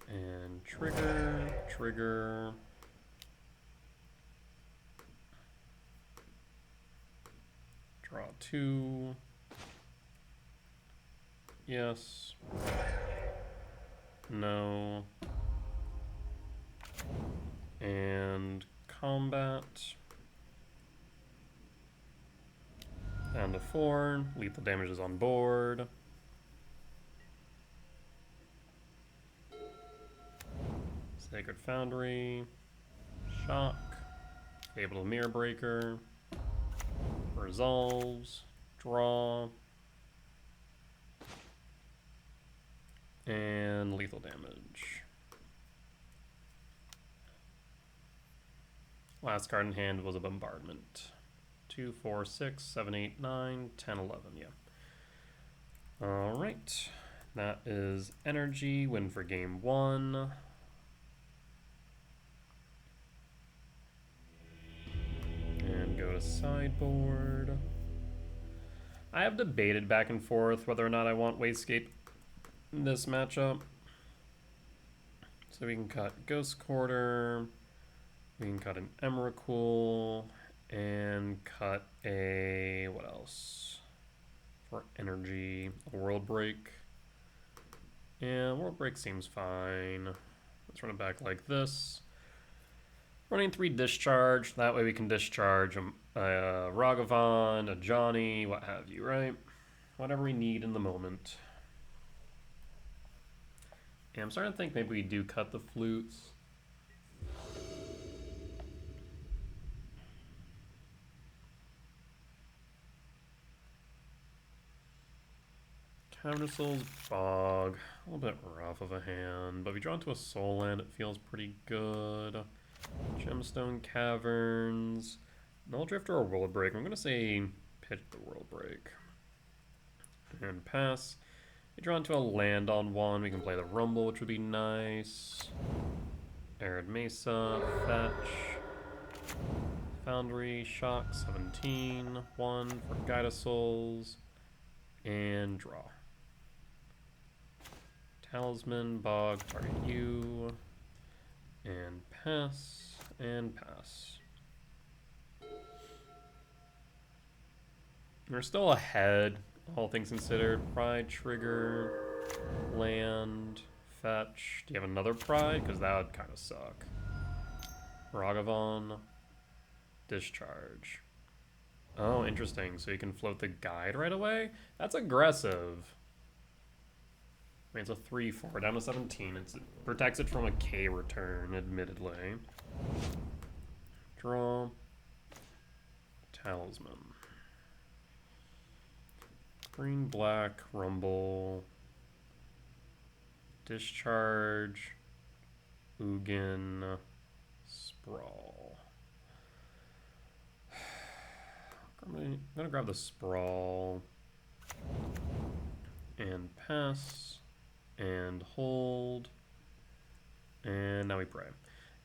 And trigger. Draw 2. Yes. No. And combat. Down to 4. Lethal damage is on board. Sacred Foundry. Shock. Fable Mirror Breaker. Resolves. Draw. And lethal damage. Last card in hand was a bombardment. 2, 4, 6, 7, 8, 9, 10, 11, yeah. Alright. That is energy. Win for game 1. And go to sideboard. I have debated back and forth whether or not I want Wastegate in this matchup. So we can cut Ghost Quarter. We can cut an Emrakul. And cut a... what else? For energy, a World Break. Yeah, World Break seems fine. Let's run it back like this. Running 3 Discharge. That way we can discharge a Ragavan, a Johnny, what have you, right? Whatever we need in the moment. Yeah, I'm starting to think maybe we do cut the flutes. Countersoul's Bog. A little bit rough of a hand, but if we draw into a Soul Land, it feels pretty good. Gemstone Caverns. Null Drifter or World Break. I'm going to say pitch the World Break. And pass. We draw into a land on 1. We can play the Rumble, which would be nice. Arid Mesa. Fetch. Foundry. Shock. 17. 1 for Guide of Souls. And draw. Talisman, Bog, target you, and pass, and pass. We're still ahead, all things considered. Pride, trigger, land, fetch. Do you have another pride? Because that would kind of suck. Ragavan, discharge. Oh, interesting. So you can float the guide right away? That's aggressive. I mean, it's a 3-4 down to 17. It protects it from a K return, admittedly. Draw. Talisman. Green, black, Rumble. Discharge. Ugin. Sprawl. I'm gonna grab the Sprawl. And pass. And hold. And now we pray.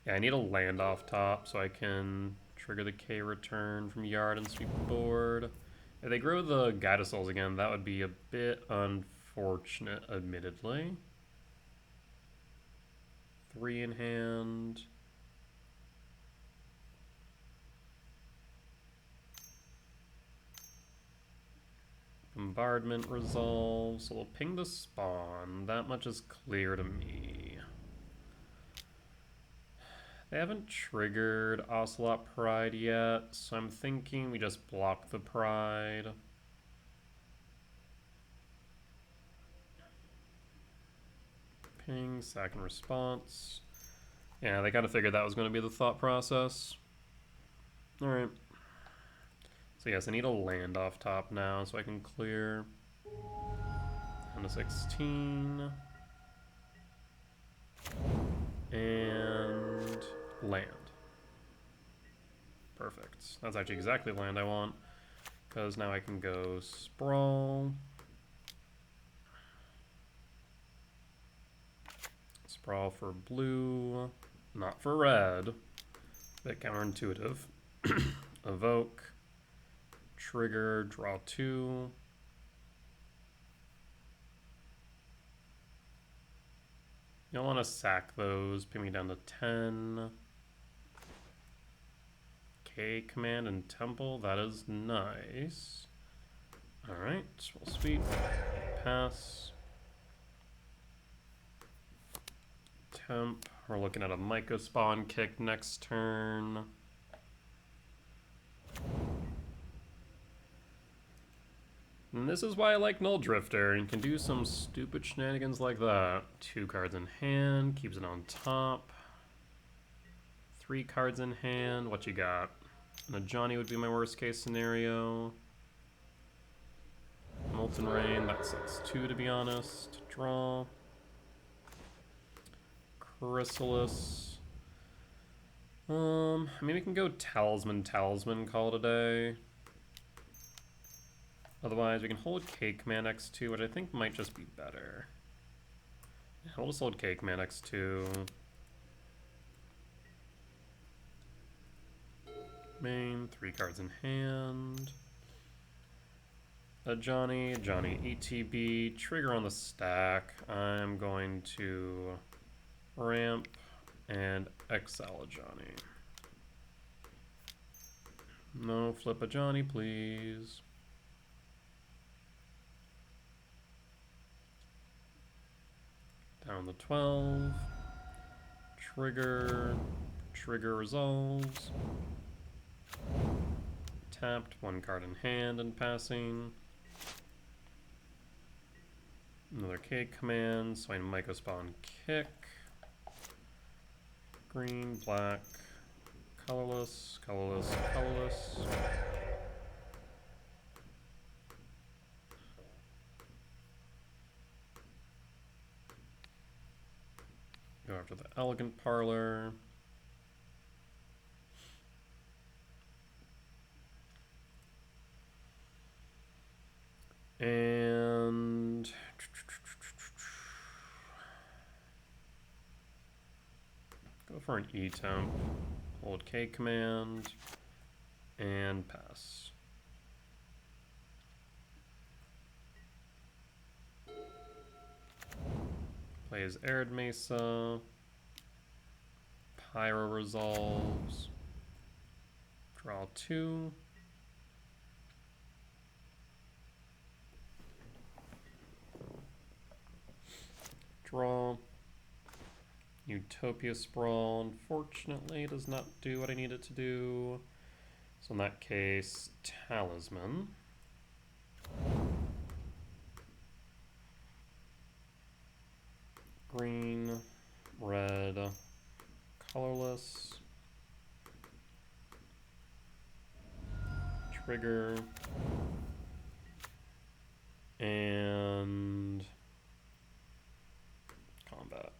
Yeah, I need a land off top so I can trigger the K return from yard and sweep the board. If they grow the Guide of Souls again, that would be a bit unfortunate, admittedly. 3 in hand. Bombardment resolves, so we'll ping the spawn. That much is clear to me. They haven't triggered Ocelot Pride yet, so I'm thinking we just block the Pride. Ping, sack and response. Yeah, they kind of figured that was going to be the thought process. Alright. So yes, I need a land off top now so I can clear. Down to 16. And land. Perfect. That's actually exactly the land I want. Because now I can go Sprawl. Sprawl for blue. Not for red. Bit counterintuitive. Evoke. Trigger, draw 2. You don't want to sack those. Pin me down to 10. K command and temple. That is nice. Alright, we'll sweep. Pass. Temp. We're looking at a Myco spawn kick next turn. And this is why I like Null Drifter, and can do some stupid shenanigans like that. 2 cards in hand, keeps it on top. 3 cards in hand, what you got? And a Johnny would be my worst case scenario. Melton Rain, that sucks too, to be honest. Draw. Chrysalis. I mean, we can go Talisman, call it a day. Otherwise, we can hold Cake Man X2, which I think might just be better. Yeah, we'll just hold Cake Man X2. Main, 3 cards in hand. A Johnny ETB, trigger on the stack. I'm going to ramp and exile a Johnny. No, flip a Johnny, please. Down to 12. Trigger resolves. Tapped, 1 card in hand and passing. Another K command, so I Myco Spawn kick. Green, black, colorless. Go after the Elegant Parlor. And go for an E-temp, hold K command, and pass. Plays Arid Mesa, Pyro resolves, draw 2. Draw. Utopia Sprawl, unfortunately, does not do what I need it to do. So in that case, Talisman. Green, red, colorless. Trigger. And combat.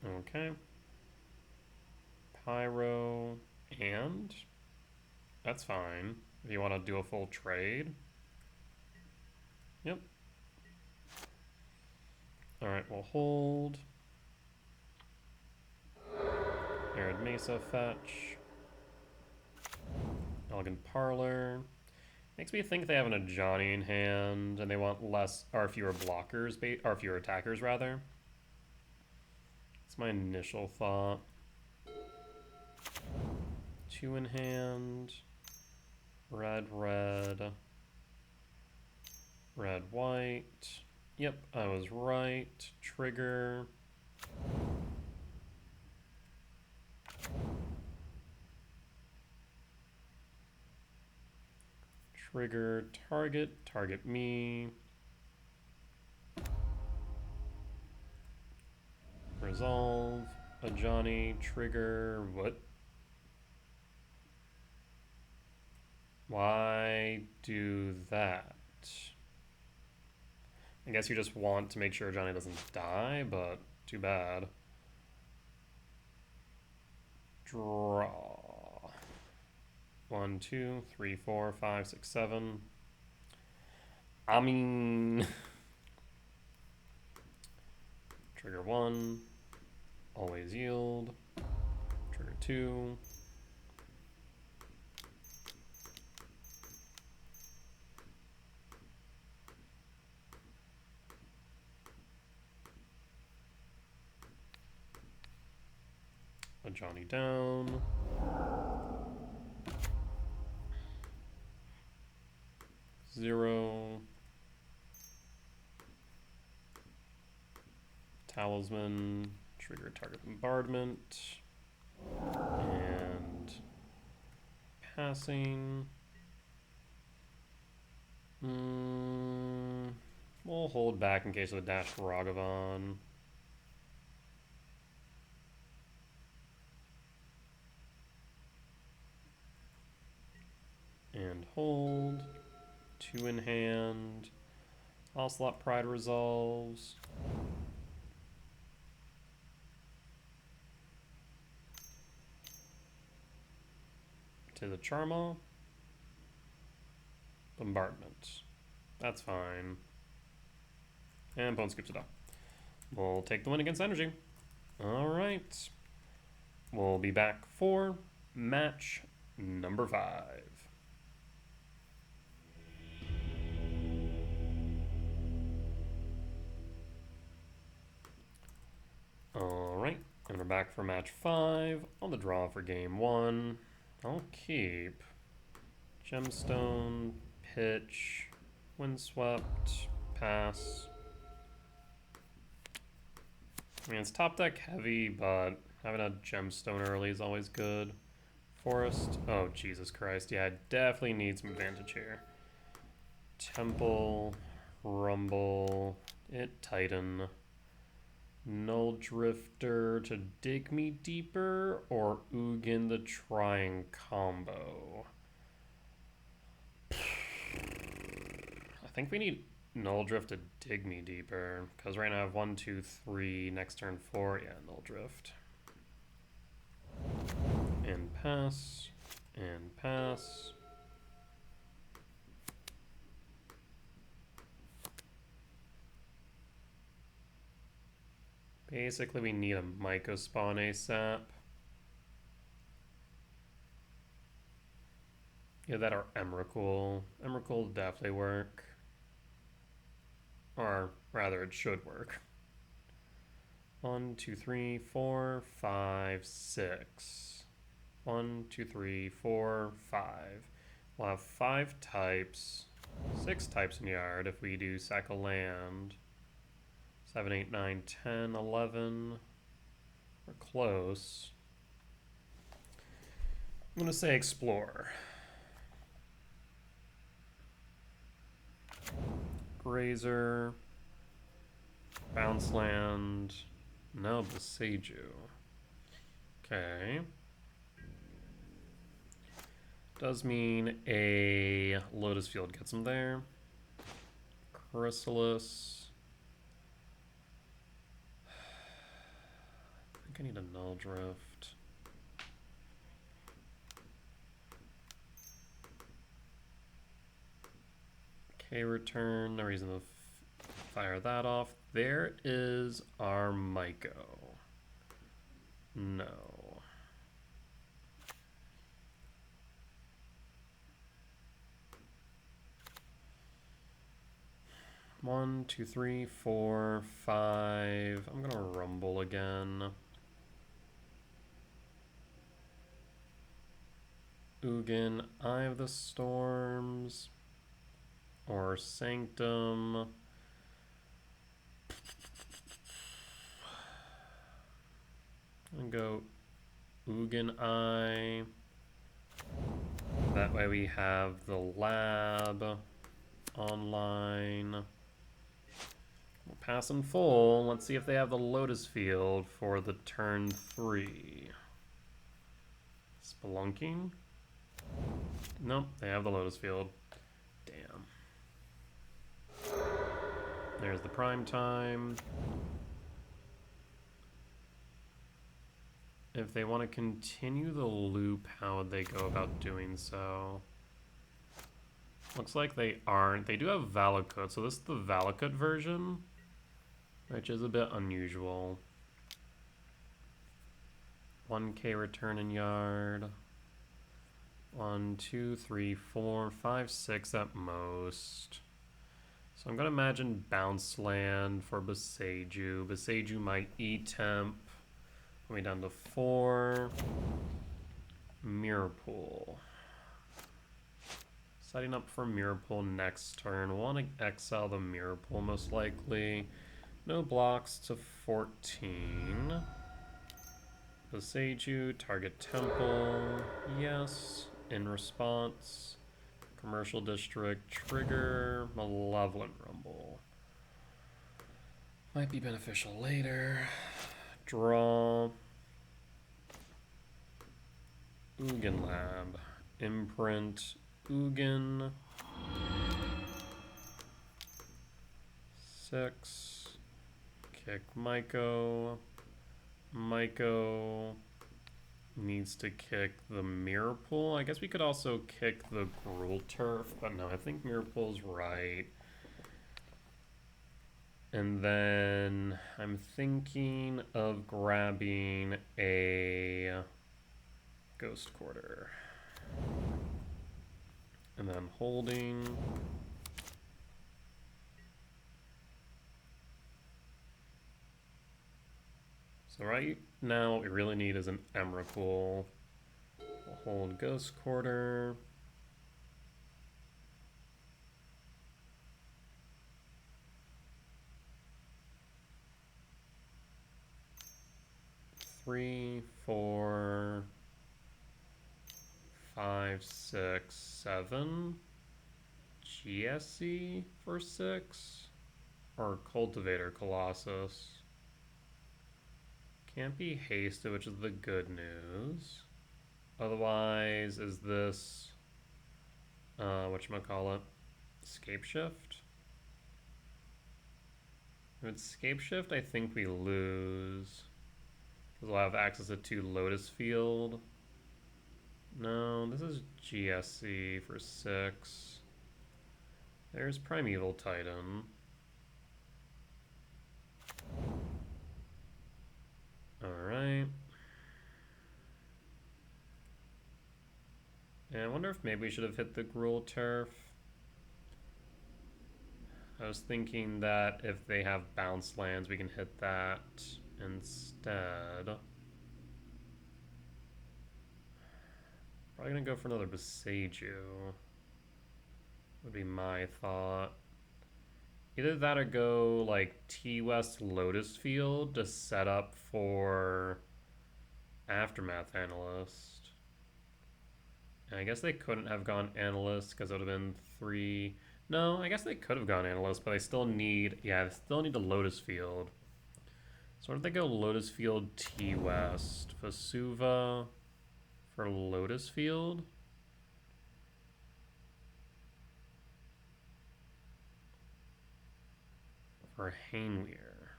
Okay. Pyro, and that's fine. If you want to do a full trade. Yep. Alright, we'll hold. Arid Mesa fetch. Elegant Parlor. Makes me think they have an Ajani in hand and they want less or fewer blockers, or fewer attackers rather. That's my initial thought. 2 in hand. Red, white. Yep, I was right. Trigger. Trigger, target me. Resolve, a Johnny, trigger, what? Why do that? I guess you just want to make sure Johnny doesn't die, but too bad. Draw. 1, 2, 3, 4, 5, 6, 7. I mean... Trigger 1. Always yield. Trigger 2. A Johnny down. Zero. Talisman. Trigger target bombardment. And passing. We'll hold back in case of a dash Ragavan. And hold. 2 in hand. Ocelot Pride resolves. To the Charma. Bombardment. That's fine. And Bone Scoops it up. We'll take the win against Energy. Alright. We'll be back for match number 5. Alright, and we're back for match 5. On the draw for game 1. I'll keep Gemstone, Pitch, Windswept, Pass. I mean, it's top deck heavy, but having a Gemstone early is always good. Forest. Oh, Jesus Christ. Yeah, I definitely need some advantage here. Temple, Rumble, Titan. Null Drifter to dig me deeper, or Ugin the Trying combo? I think we need Null Drift to dig me deeper, because right now I have 1, 2, 3, next turn 4, yeah, Null Drift. And pass, and pass. Basically, we need a Myco spawn ASAP. Yeah, that or Emrakul. Emrakul will definitely work. Or rather, it should work. 1, 2, 3, 4, 5, 6. 1, 2, 3, 4, 5. We'll have 5 types, 6 types in yard if we do sack a land. 7, 8, 9, 10, 11. We're close. I'm going to say explore. Grazer. Bounce land. No, Beseiju. Okay. Does mean a Lotus Field gets him there. Chrysalis. I need a Null Drift. Okay, return. No reason to fire that off. There is our Myco. No. One, 2, 3, 4, 5. I'm gonna Rumble again. Ugin, Eye of the Storms, or Sanctum. I'm gonna go Ugin Eye. That way we have the lab online. We'll pass in full. Let's see if they have the Lotus Field for the turn 3. Spelunking? Nope, they have the Lotus Field. Damn. There's the prime time. If they want to continue the loop, how would they go about doing so? Looks like they aren't. They do have Valakut, so this is the Valakut version, which is a bit unusual. 1k return in yard. 1, 2, 3, 4, 5, 6 at most. So I'm going to imagine Bounce Land for Beseiju. Beseiju might E-Temp. Way down to 4. Mirror Pool. Setting up for Mirror Pool next turn. We'll want to exile the Mirror Pool most likely. No blocks to 14. Besiege you, target temple. Yes. In response, commercial district, trigger, malevolent rumble. Might be beneficial later. Draw. Ugin Lab. Imprint. Ugin. 6. Kick Maiko. Maiko needs to kick the Mirror Pool. I guess we could also kick the Gruul Turf, but no, I think Mirror Pool's right. And then I'm thinking of grabbing a Ghost Quarter. And then holding. So right now what we really need is an Emrakul. We'll hold Ghost Quarter. Three, 4, 5, 6, 7. GSC for 6. Or Cultivator Colossus. Can't be hasted, which is the good news. Otherwise, is this whatchamacallit? Scapeshift? If it's Scapeshift, I think we lose. Because we'll have access to Lotus Field. No, this is GSC for 6. There's Primeval Titan. Alright. And I wonder if maybe we should have hit the Gruul Turf. I was thinking that if they have bounce lands, we can hit that instead. Probably gonna go for another Beseiju. Would be my thought. Either that or go like T-West Lotus Field to set up for Aftermath Analyst. And I guess they couldn't have gone Analyst because it would have been 3. No, I guess they could have gone Analyst, but they still need, they still need the Lotus Field. So what if they go Lotus Field T-West? Vesuva for Lotus Field? For Hainweir.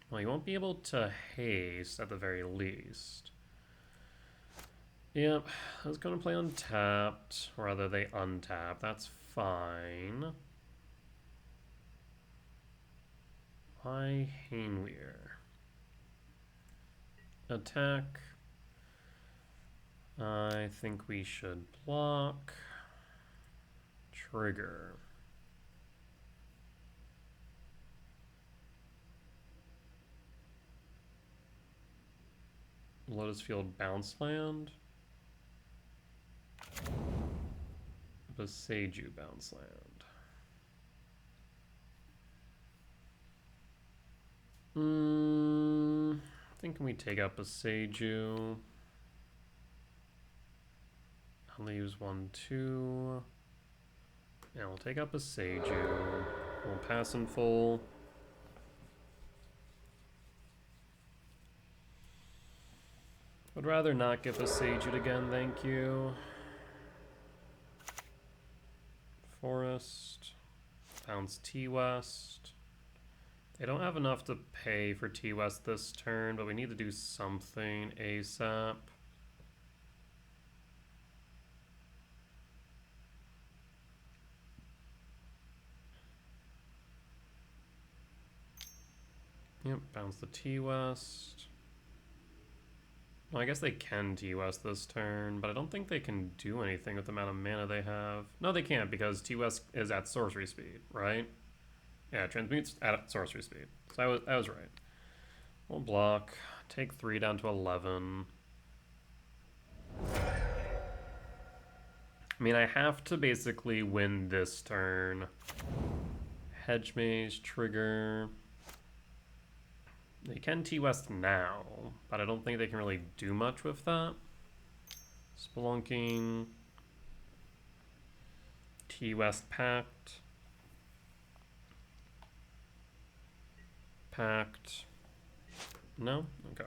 Well, you won't be able to haste at the very least. Yep, I was going to play untapped, or rather they untap. That's fine. Why Hainweir? Attack. I think we should block. Trigger. Lotus Field bounce land. Beseiju bounce land. I think we take out Beseiju. I'll use 1, 2. And we'll take out Beseiju. We'll pass in full. Would rather not get Beseiju again, thank you. Forest. Bounce T-West. They don't have enough to pay for T-West this turn, but we need to do something ASAP. Yep, bounce the T-West. Well, I guess they can T-West this turn, but I don't think they can do anything with the amount of mana they have. No, they can't, because T-West is at sorcery speed, right? Yeah, transmutes at sorcery speed. So I was right. We'll block. Take 3 down to 11. I mean, I have to basically win this turn Hedge Maze trigger. They can T-West now, but I don't think they can really do much with that. Spelunking. T-West Pact. Pact. No? Okay.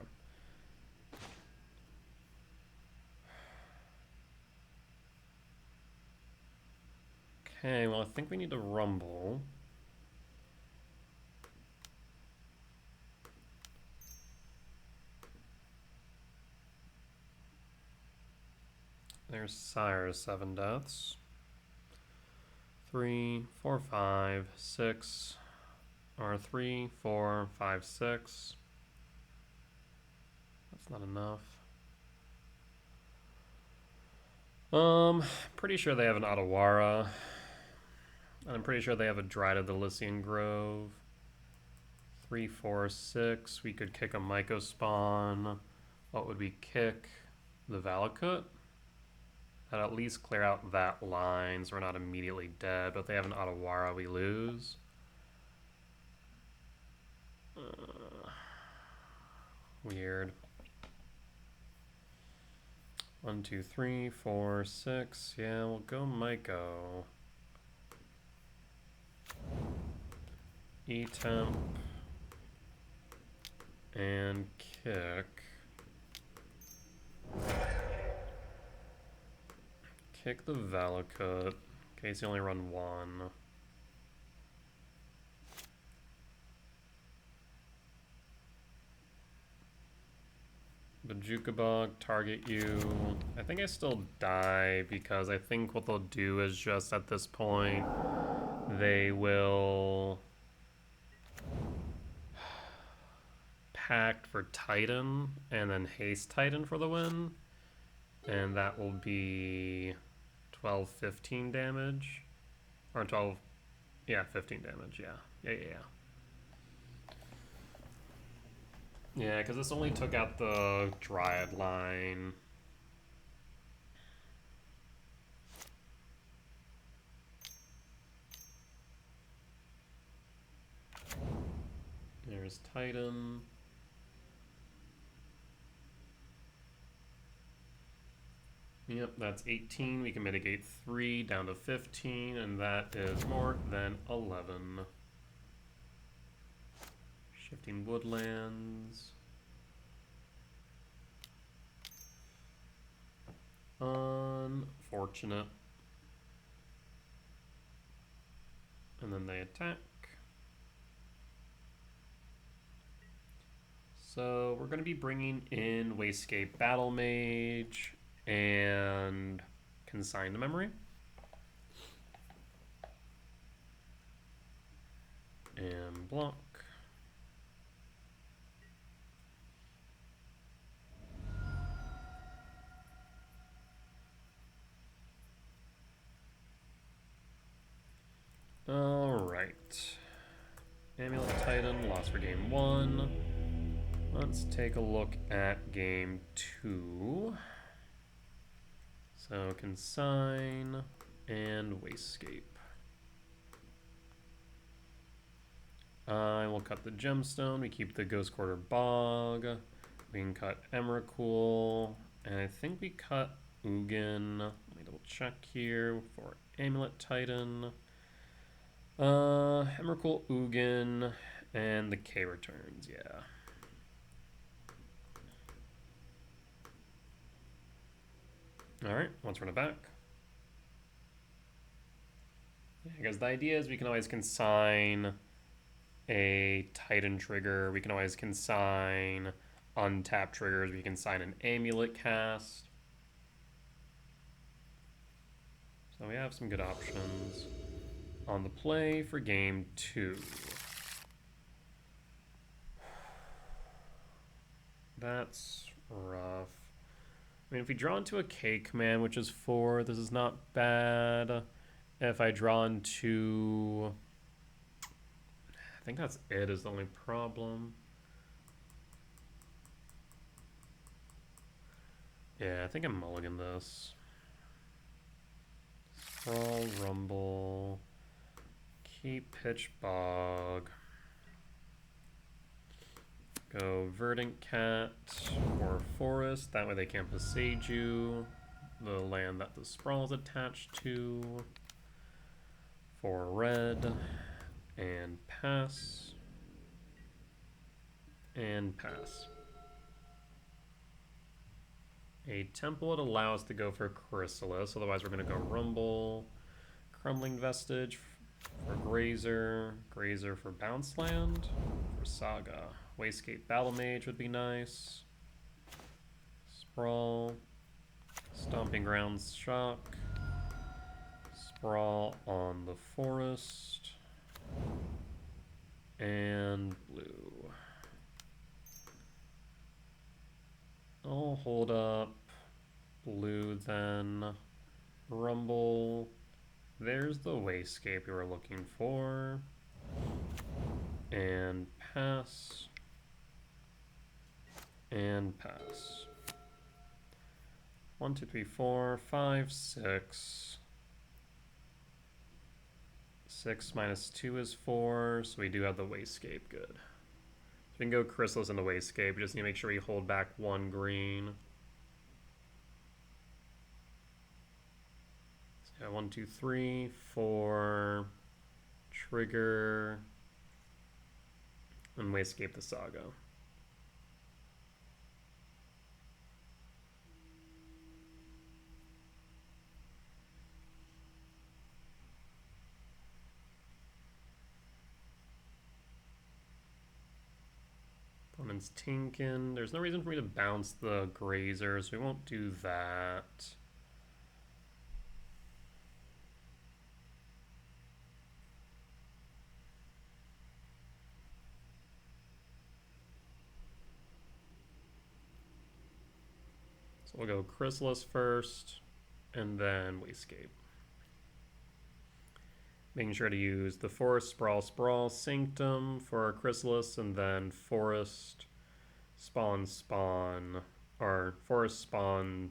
Okay, well I think we need to rumble. There's Sire's 7 deaths. 3, 4, 5, 6. Or 3, 4, 5, 6. That's not enough. Pretty sure they have an Otawara. And I'm pretty sure they have a Dryad of the Lycian Grove. 3, 4, 6. We could kick a Myco Spawn. What would we kick? The Valakut? That'd at least clear out that line so we're not immediately dead. But if they have an Otawara, we lose. Weird. 1, 2, 3, 4, 6. Yeah, we'll go Myco. E-temp. And kick. Kick the Valakut. In case you only run 1. Bajukabog, target you. I think I still die because I think what they'll do is just at this point they will Pact for Titan and then Haste Titan for the win. And that will be 12, 15 damage. Or 12, yeah, 15 damage, yeah. Yeah. Yeah, because this only took out the Dryad line. There's Titan. Yep, that's 18. We can mitigate 3 down to 15, and that is more than 11. Shifting Woodlands. Unfortunate. And then they attack. So we're going to be bringing in Wastegate Battle Mage and Consigned Memory. And block. Alright. Amulet Titan, lost for game 1. Let's take a look at game 2. So Consign and Wastegate. I will cut the Gemstone. We keep the Ghost Quarter Bog. We can cut Emrakul. And I think we cut Ugin. Let me double check here for Amulet Titan. Emrakul, Ugin, and the K returns, yeah. Alright, let's run it back. Yeah, because the idea is we can always consign a Titan trigger. We can always consign untapped triggers. We can sign an Amulet cast. So we have some good options on the play for game 2. That's rough. I mean, if we draw into a K command, which is 4, this is not bad. If I draw into... I think that's it is the only problem. Yeah, I think I'm mulligan this. Sprawl, Rumble, Keep Pitch Bog. Go Verdant Cat or Forest. That way they can't besiege you. The land that the Sprawl is attached to. For red. And pass. And pass. A temple would allow us to go for Chrysalis, otherwise we're going to go Rumble, Crumbling Vestige for Grazer, Grazer for Bounce Land, for Saga. Wastegate Battle Mage would be nice. Sprawl, Stomping Grounds Shock, Sprawl on the Forest, and blue. I'll hold up blue then. Rumble. There's the Wastegate we were looking for. And pass. And pass. 1, 2, 3, 4, 5, 6. 6 minus 2 is 4, so we do have the Wastegate. Good. We can go Chrysalis in the Wastegate. We just need to make sure we hold back 1 green. So yeah, 1, 2, 3, 4. Trigger. And Wastegate the Saga. Opponent's Tinkin. There's no reason for me to bounce the Grazer, so we won't do that. So we'll go Chrysalis first, and then Wastegate. Making sure to use the Forest, Sprawl, Sanctum for our Chrysalis, and then Forest, Spawn, or Forest, Spawn,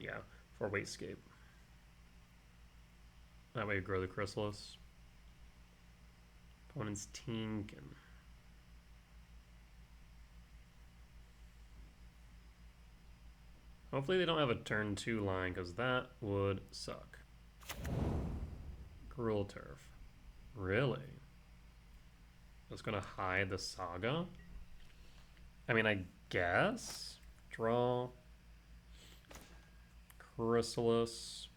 yeah, for Wastegate. That way we grow the Chrysalis. Opponent's Tinkin. Hopefully they don't have a turn 2 line, because that would suck. Cruel Turf. Really? Just gonna hide the Saga? I mean, I guess. Draw. Chrysalis.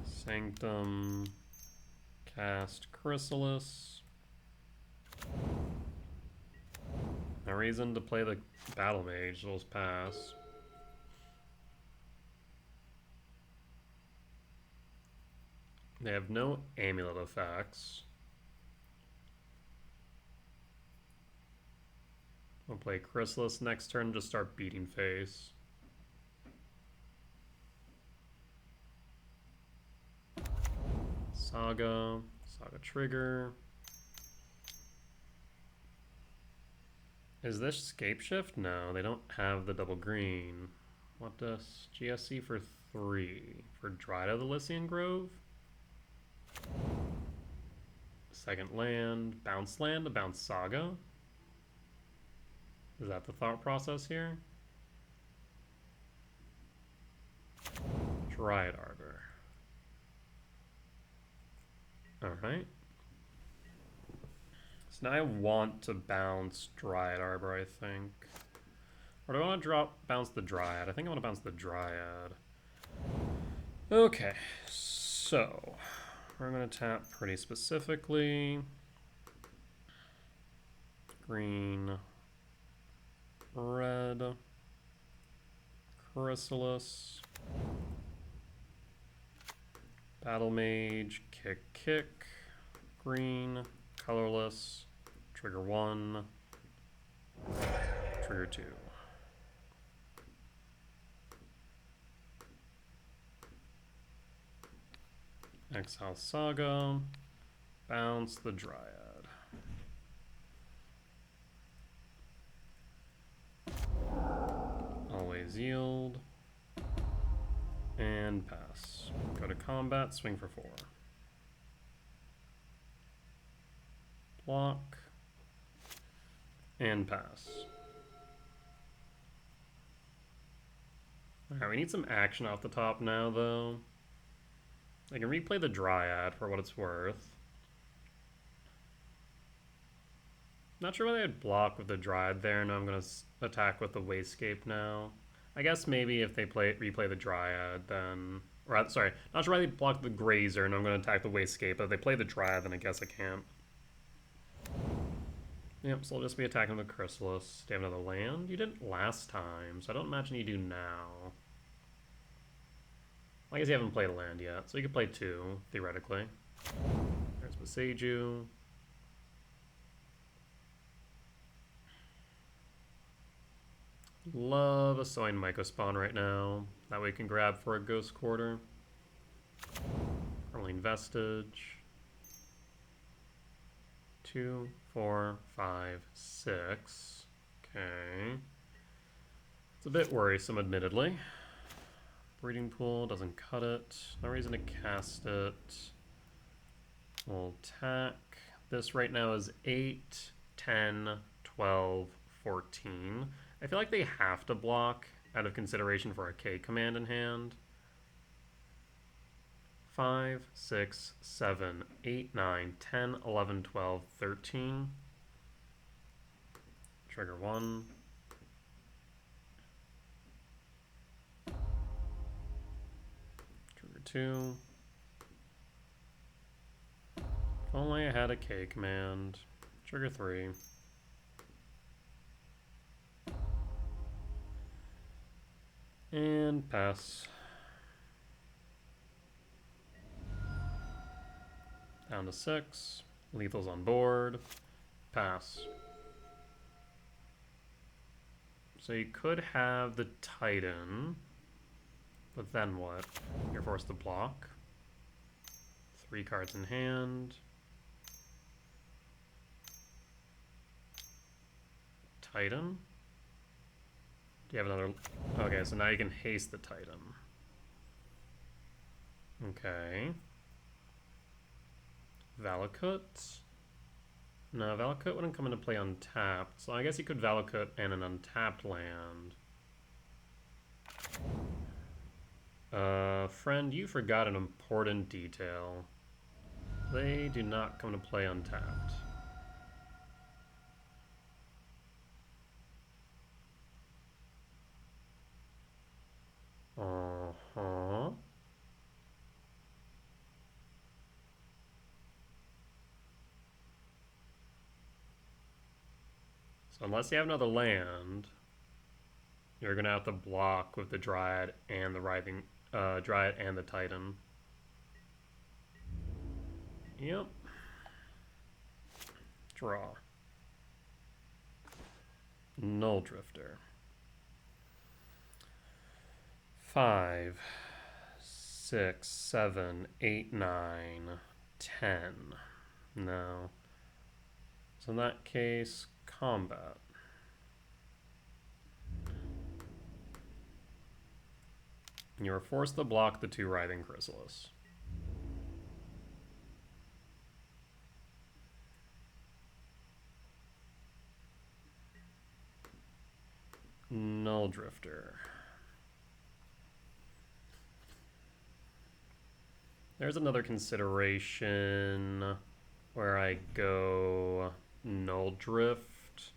Sanctum. Cast Chrysalis. No reason to play the Battle Mage, so let's pass. They have no amulet effects. We'll play Chrysalis next turn to start beating face. Saga trigger. Is this Scape Shift? No, they don't have the double green. What does GSC for 3? For Dryad of the Lycian Grove? Second land, to bounce Saga. Is that the thought process here? Dryad Arbor. Alright. So now I want to bounce Dryad Arbor, I think. Or do I want to bounce the Dryad? I think I want to bounce the Dryad. Okay, so we're going to tap pretty specifically. Green, red, Chrysalis, Battle Mage, kick, green, colorless, trigger 1, trigger 2. Exile Saga, bounce the Dryad. Always yield. And pass. Go to combat, swing for 4. Block. And pass. Alright, we need some action off the top now, though. I can replay the Dryad for what it's worth. Not sure whether I'd block with the Dryad there, and I'm going to attack with the Wastegate now. I guess maybe if they replay the Dryad, then... Or, sorry, not sure why they block the Grazer, and I'm going to attack the Wastegate, but if they play the Dryad, then I guess I can't. Yep, so I'll just be attacking the Chrysalis. Do you have another land? You didn't last time, so I don't imagine you do now. I guess you haven't played a land yet, so you could play 2, theoretically. There's Boseiju. Love a Soin Mycospawn right now. That way we can grab for a Ghost Quarter. Arlene Vestige. 2, 4, 5, 6. Okay. It's a bit worrisome, admittedly. Breeding Pool doesn't cut it. No reason to cast it. We'll attack. This right now is 8, 10, 12, 14. I feel like they have to block out of consideration for a K command in hand. 5, 6, 7, 8, 9, 10, 11, 12, 13. Trigger 1. Trigger 2. If only I had a K command. Trigger 3. And pass. Down to 6. Lethal's on board. Pass. So you could have the Titan, but then what? You're forced to block. 3 cards in hand. Titan? Do you have another? Okay, so now you can haste the Titan. Okay. Valakut? No, Valakut wouldn't come into play untapped, so I guess you could Valakut and an untapped land. Friend, you forgot an important detail. They do not come to play untapped. Uh-huh. So unless you have another land, you're gonna have to block with the Dryad and the Writhing Dryad and the Titan. Yep. Draw. Null Drifter. 5, 6, 7, 8, 9, 10. No. So in that case, combat. You are forced to block the 2 Writhing Chrysalis. Null Drifter. There's another consideration where I go Null Drift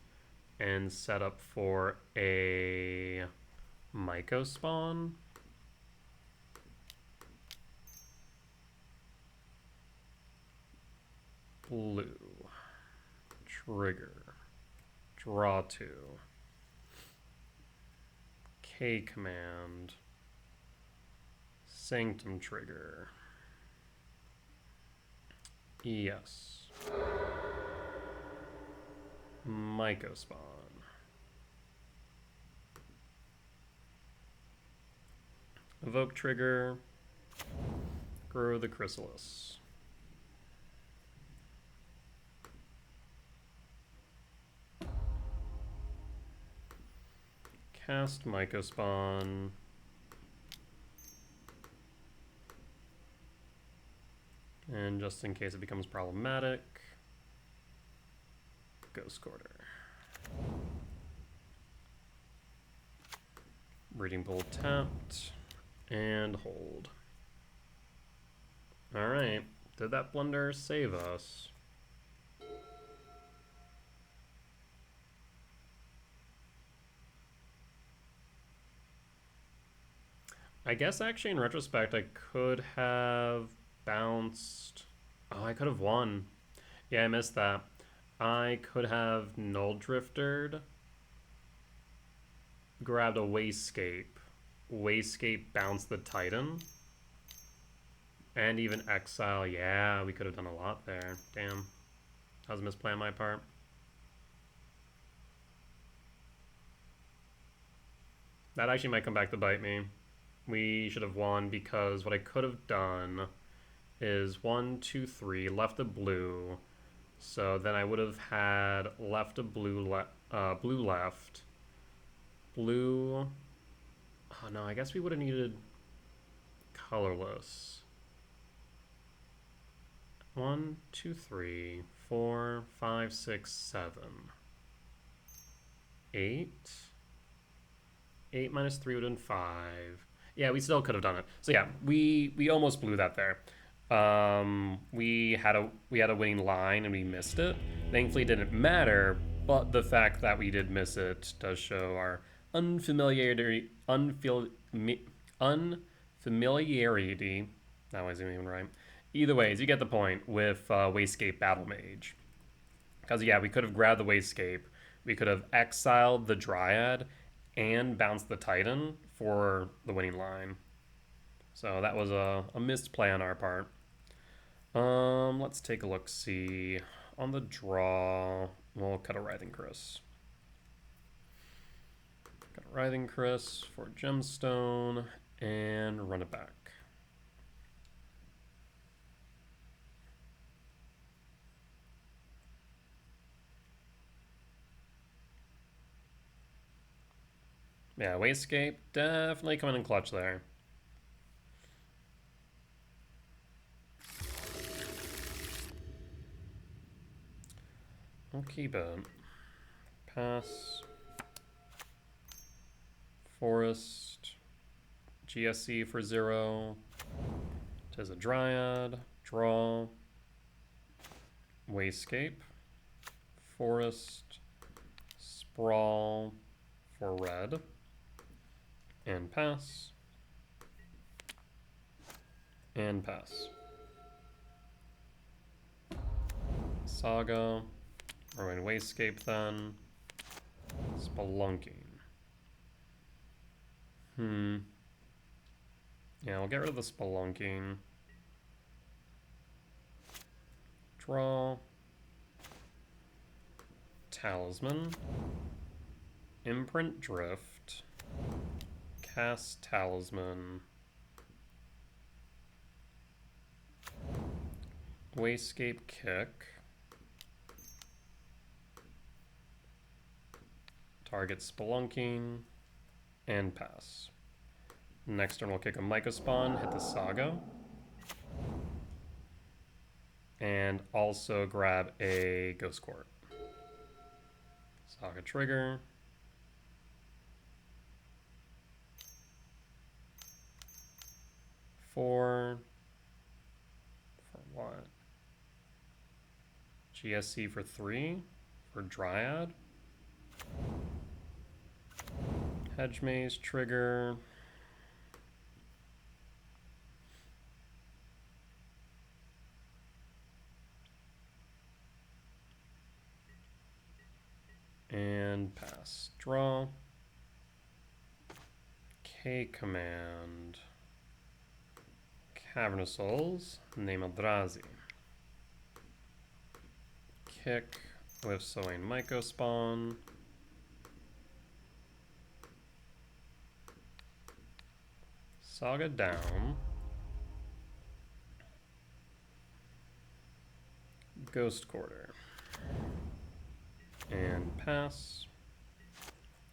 and set up for a Mycospawn. Blue. Trigger. Draw 2. K command. Sanctum trigger. Yes. Mycospawn. Evoke trigger. Grow the Chrysalis. Cast Mycospawn. And just in case it becomes problematic, Ghost Quarter. Breeding Pool tapped. And hold. Alright. Did that blunder save us? I guess actually in retrospect I could have bounced. Oh, I could have won. Yeah, I missed that. I could have null drifted, grabbed a Wayscape. Wayscape bounced the Titan. And even exile. Yeah, we could have done a lot there. Damn. That was a misplay on my part. That actually might come back to bite me. We should have won because what I could have done is 1, 2, 3, left a blue. So then I would have had left a blue left. Blue. Oh no, I guess we would have needed colorless. 1, 2, 3, 4, 5, 6, 7. 8. 8 minus 3 would have been 5. Yeah, we still could have done it. So yeah, we almost blew that there. We had a winning line and we missed it. Thankfully, it didn't matter. But the fact that we did miss it does show our unfamiliarity. Unfamiliarity. That wasn't even right. Either ways, you get the point with Wayscape Battle Mage. Because yeah, we could have grabbed the Wayscape. We could have exiled the Dryad and bounced the Titan for the winning line. So that was a missed play on our part. Let's take a look. See on the draw. We'll cut a Writhing Chris. Cut a Writhing Chris for Gemstone and run it back. Yeah, Wayscape definitely coming in clutch there. We'll keep it. Pass. Forest. GSC for 0. Tis a Dryad. Draw. Wayscape. Forest. Sprawl for red. And pass. And pass. Saga. We're going Wayscape then. Spelunking. Yeah, we'll get rid of the Spelunking. Draw. Talisman. Imprint Drift. Cast Talisman. Wayscape Kick. Target Spelunking. And pass. Next turn we'll kick a Myco Spawn, hit the Saga. And also grab a Ghost Court. Saga trigger. For what? GSC for 3 for Dryad. Hedge Maze trigger. And pass. Draw. K command. Cavernous Souls. Name Eldrazi. Kick with Sowing Myco Spawn. Saga down. Ghost Quarter. And pass.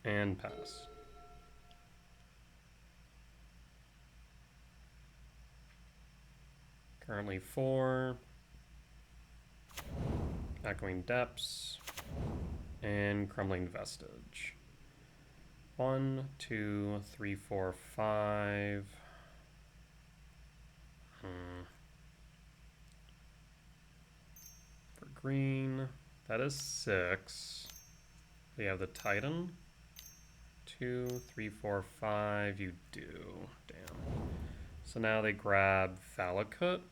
And pass. Currently 4. Echoing Depths. and Crumbling Vestige. 1, 2, 3, 4, 5. For green, that is 6. We have the Titan. 2, 3, 4, 5. You do. Damn. So now they grab Valakut.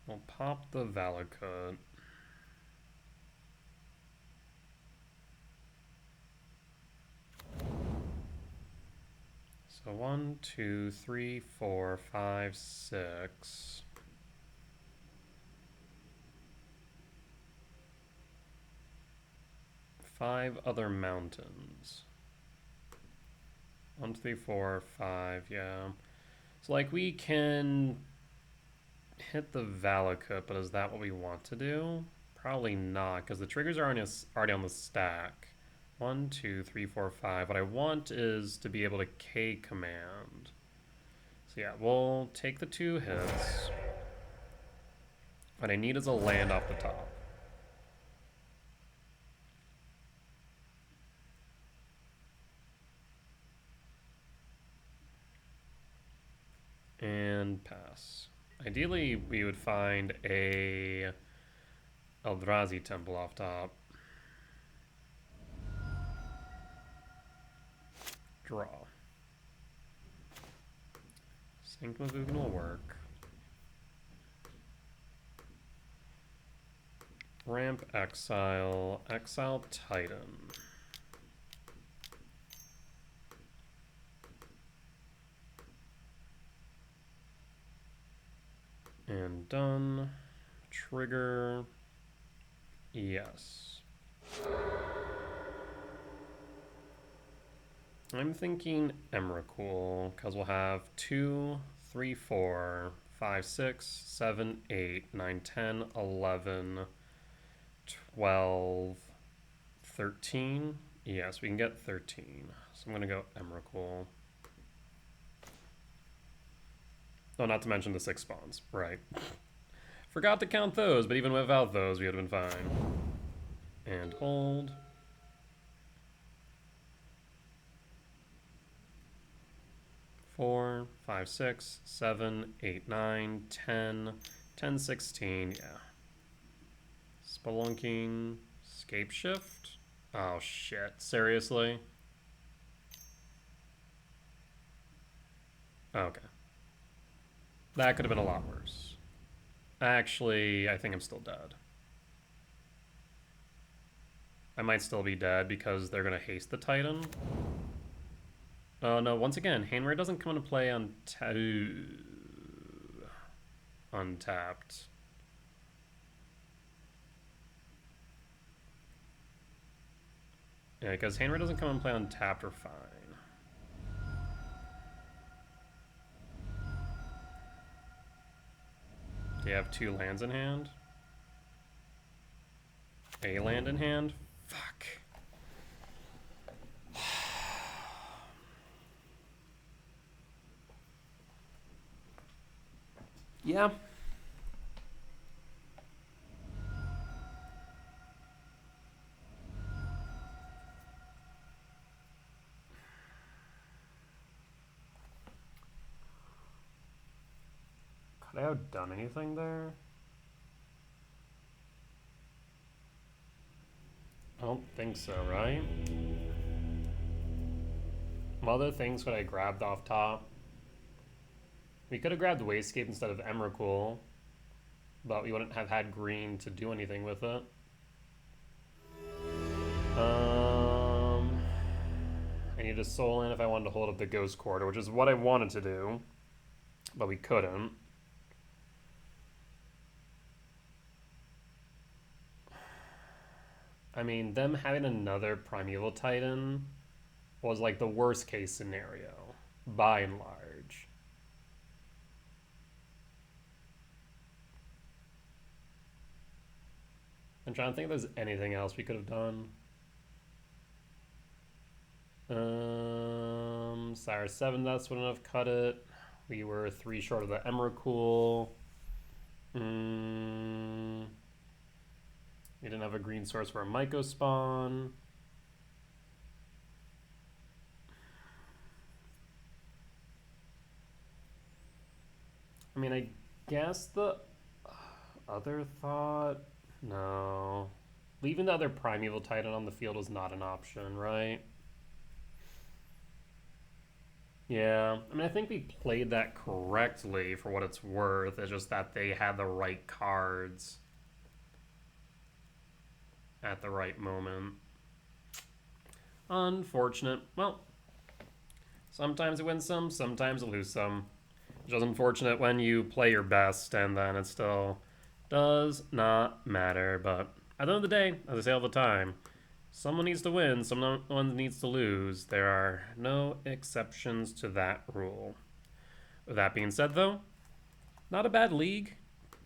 We'll pop the Valakut. So 1, 2, 3, 4, 5, 6. Five other mountains. 1, 2, 3, 4, 5, yeah. So like we can hit the Valakut, but is that what we want to do? Probably not, because the triggers are already on the stack. 1, 2, 3, 4, 5. What I want is to be able to K command. So yeah, we'll take the 2 hits. What I need is a land off the top. And pass. Ideally, we would find a Eldrazi temple off top. Draw. Sanctum of Ugin will work. Ramp Exile. Exile Titan. And done. Trigger. Yes. I'm thinking Emrakul, because we'll have 2, 3, 4, 5, 6, 7, 8, 9, 10, 11, 12, 13. Yes, we can get 13. So I'm going to go Emrakul. Oh, not to mention the 6 spawns. Right. Forgot to count those, but even without those, we would have been fine. And hold. Four, 5, 6, 7, 8, 9, 10, 10, 16, yeah. Spelunking, Scape Shift? Oh shit, seriously? Okay. That could have been a lot worse. Actually, I think I'm still dead. I might still be dead because they're gonna haste the Titan. Oh no, once again, Handware doesn't come into play on untapped. Yeah, because Handware doesn't come into play untapped or fine. Do you have 2 lands in hand? A land in hand? Fuck. Yeah. Could I have done anything there? I don't think so, right? What other things could I grabbed off top? We could have grabbed Wayscape instead of Emrakul, but we wouldn't have had green to do anything with it. I need a soul in if I wanted to hold up the Ghost Quarter, which is what I wanted to do, but we couldn't. I mean, them having another Primeval Titan was like the worst case scenario, by and large. I'm trying to think if there's anything else we could have done. Sire 7 Deaths wouldn't have cut it. We were 3 short of the Emrakul. We didn't have a green source for a Myco spawn. I mean, I guess the other thought... No. Leaving the other Primeval Titan on the field is not an option, right? Yeah. I mean, I think we played that correctly for what it's worth. It's just that they had the right cards at the right moment. Unfortunate. Well, sometimes it wins some, sometimes it loses some. It's just unfortunate when you play your best and then it still does not matter. But at the end of the day, as I say all the time, someone needs to win, someone needs to lose. There are no exceptions to that rule. With that being said, though, not a bad league.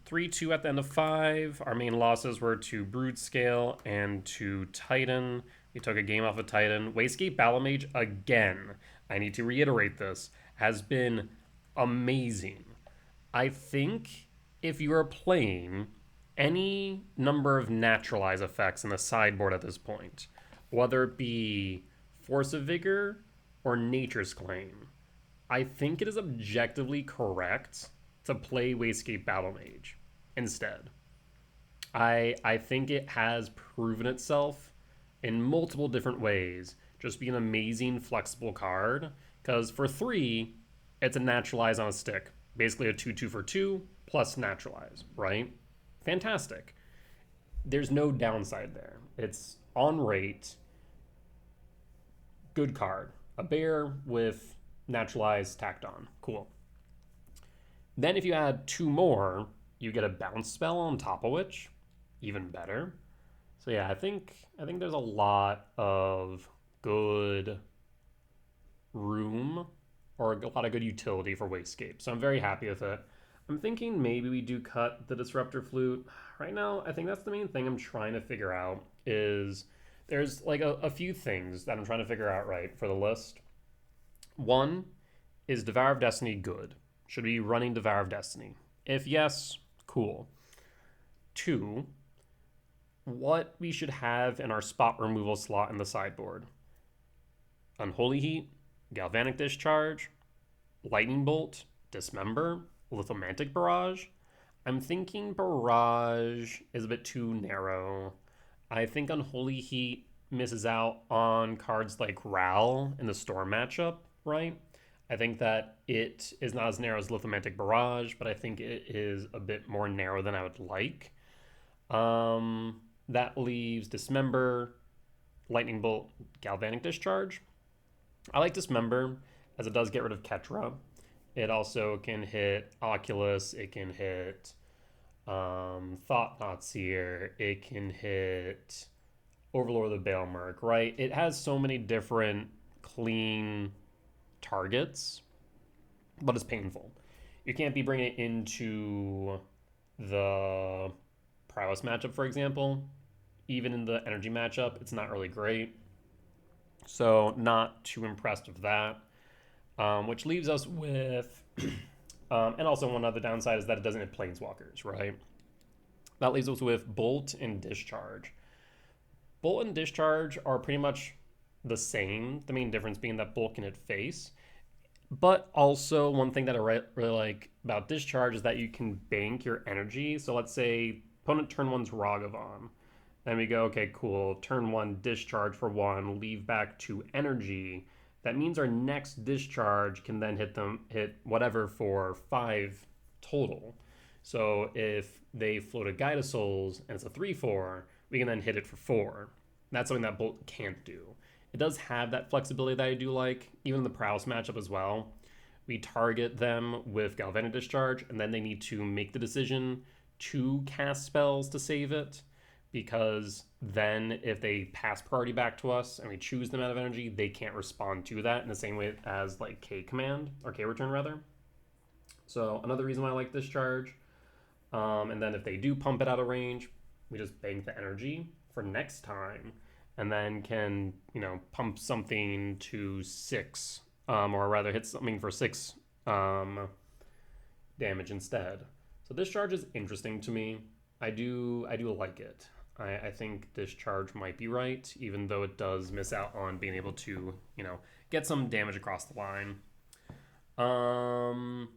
3-2 at the end of 5. Our main losses were to Broodscale and to Titan. We took a game off of Titan. Wastegate Battlemage, again, I need to reiterate this, has been amazing. I think if you are playing any number of naturalize effects in the sideboard at this point, whether it be Force of Vigor or Nature's Claim, I think it is objectively correct to play Wastegate Battlemage instead. I think it has proven itself in multiple different ways, just be an amazing flexible card, because for 3, it's a naturalize on a stick. Basically a 2/2 for 2 plus naturalize, right? Fantastic. There's no downside there. It's on rate, good card. A bear with naturalize tacked on. Cool. Then if you add 2 more, you get a bounce spell on top of which, even better. So yeah, I think there's a lot of good room or a lot of good utility for Wastegate. So I'm very happy with it. I'm thinking maybe we do cut the Disruptor Flute. Right now, I think that's the main thing I'm trying to figure out is there's like a few things that I'm trying to figure out right for the list. One, is Devour of Destiny good? Should we be running Devour of Destiny? If yes, cool. 2, what we should have in our spot removal slot in the sideboard. Unholy Heat, Galvanic Discharge, Lightning Bolt, Dismember, Lithomantic Barrage. I'm thinking Barrage is a bit too narrow. I think Unholy Heat misses out on cards like Ral in the Storm matchup, right? I think that it is not as narrow as Lithomantic Barrage, but I think it is a bit more narrow than I would like. That leaves Dismember, Lightning Bolt, Galvanic Discharge. I like Dismember as it does get rid of Ketra. It also can hit Oculus. It can hit Thought-Knot Seer. It can hit Overlord of the Baelmerk, right? It has so many different clean targets, but it's painful. You can't be bringing it into the Prowess matchup, for example. Even in the energy matchup, it's not really great. So not too impressed with that. Which leaves us with... and also one other downside is that it doesn't hit Planeswalkers, right? That leaves us with Bolt and Discharge. Bolt and Discharge are pretty much the same. The main difference being that Bolt can hit face. But also one thing that I really like about Discharge is that you can bank your energy. So let's say opponent turn 1's Ragavan. Then we go, okay, cool. Turn 1, Discharge for 1, leave back 2 energy. That means our next Discharge can then hit whatever for 5 total. So if they float a Guide of Souls and it's a 3/4, we can then hit it for 4. That's something that Bolt can't do. It does have that flexibility that I do like, even in the Prowess matchup as well. We target them with Galvanic Discharge, and then they need to make the decision to cast spells to save it, because then if they pass priority back to us and we choose them out of energy, they can't respond to that in the same way as like K command, or K return rather. So another reason why I like Discharge. And then if they do pump it out of range, we just bank the energy for next time, and then can, pump something to 6, or rather hit something for 6 damage instead. So Discharge is interesting to me. I do like it. I think Discharge might be right, even though it does miss out on being able to, get some damage across the line. And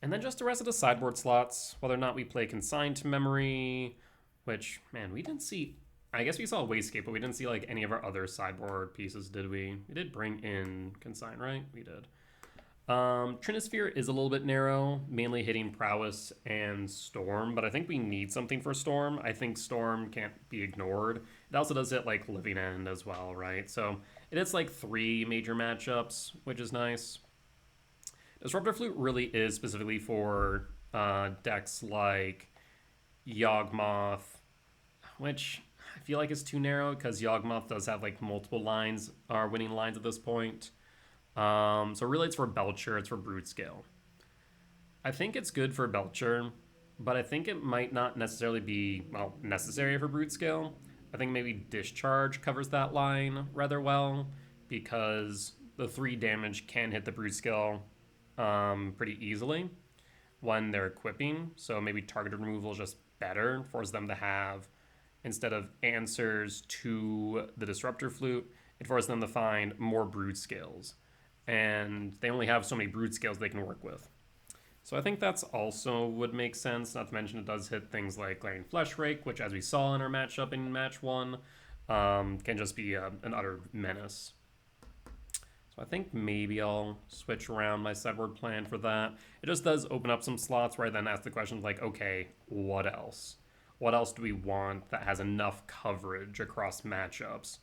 then just the rest of the sideboard slots, whether or not we play Consigned to Memory, which, man, we didn't see. I guess we saw Wastegate, but we didn't see like any of our other sideboard pieces, did we? We did bring in Consign, right? We did. Trinisphere is a little bit narrow, mainly hitting Prowess and Storm, but I think we need something for Storm. I think Storm can't be ignored. It also does hit like Living End as well, right? So it hits like 3 major matchups, which is nice. Disruptor Flute really is specifically for decks like Yawgmoth, which I feel like is too narrow because Yawgmoth does have like multiple lines, are winning lines at this point. So really it's for Belcher, it's for Broodscale. I think it's good for Belcher, but I think it might not necessarily be, well, necessary for Broodscale. I think maybe Discharge covers that line rather well because the 3 damage can hit the Broodscale pretty easily when they're equipping. So maybe targeted removal is just better, forces them to have, instead of answers to the Disruptor Flute, it forces them to find more Broodscales. And they only have so many Broodscales they can work with. So I think that's also would make sense, not to mention it does hit things like Glaring Fleshrake, which as we saw in our matchup in match 1, can just be an utter menace. So I think maybe I'll switch around my sideboard plan for that. It just does open up some slots where I then ask the questions like, okay, what else? What else do we want that has enough coverage across matchups?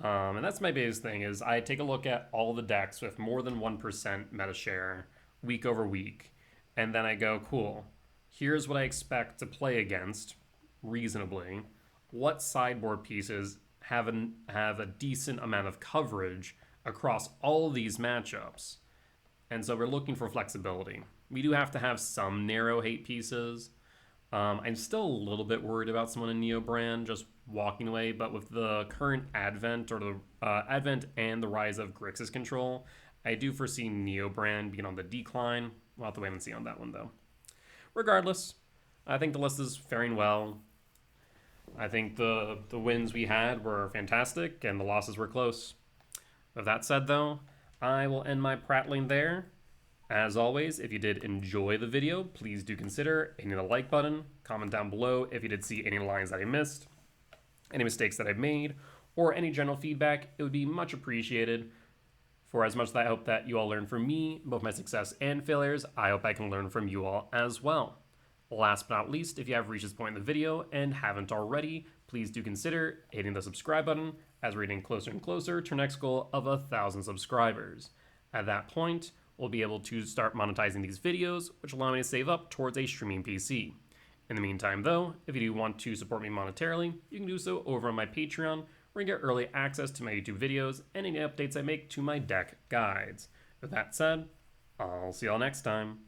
And that's my biggest thing is I take a look at all the decks with more than 1% meta share week over week. And then I go, cool, here's what I expect to play against reasonably. What sideboard pieces have a decent amount of coverage across all these matchups? And so we're looking for flexibility. We do have to have some narrow hate pieces. I'm still a little bit worried about someone in Neobrand just walking away, but with the current advent or the advent and the rise of Grixis control, I do foresee Neobrand being on the decline. We'll have to wait and see on that one though. Regardless, I think the list is faring well. I think the wins we had were fantastic and the losses were close. With that said though, I will end my prattling there. As always, if you did enjoy the video, please do consider hitting the like button, comment down below if you did see any lines that I missed, any mistakes that I've made, or any general feedback. It would be much appreciated. For as much as I hope that you all learn from me, both my success and failures, I hope I can learn from you all as well. Last but not least, if you have reached this point in the video and haven't already, please do consider hitting the subscribe button as we're getting closer and closer to our next goal of 1,000 subscribers. At that point, we'll be able to start monetizing these videos, which will allow me to save up towards a streaming PC. In the meantime though, if you do want to support me monetarily, you can do so over on my Patreon, where you get early access to my YouTube videos and any updates I make to my deck guides. With that said, I'll see y'all next time.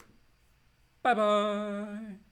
Bye bye!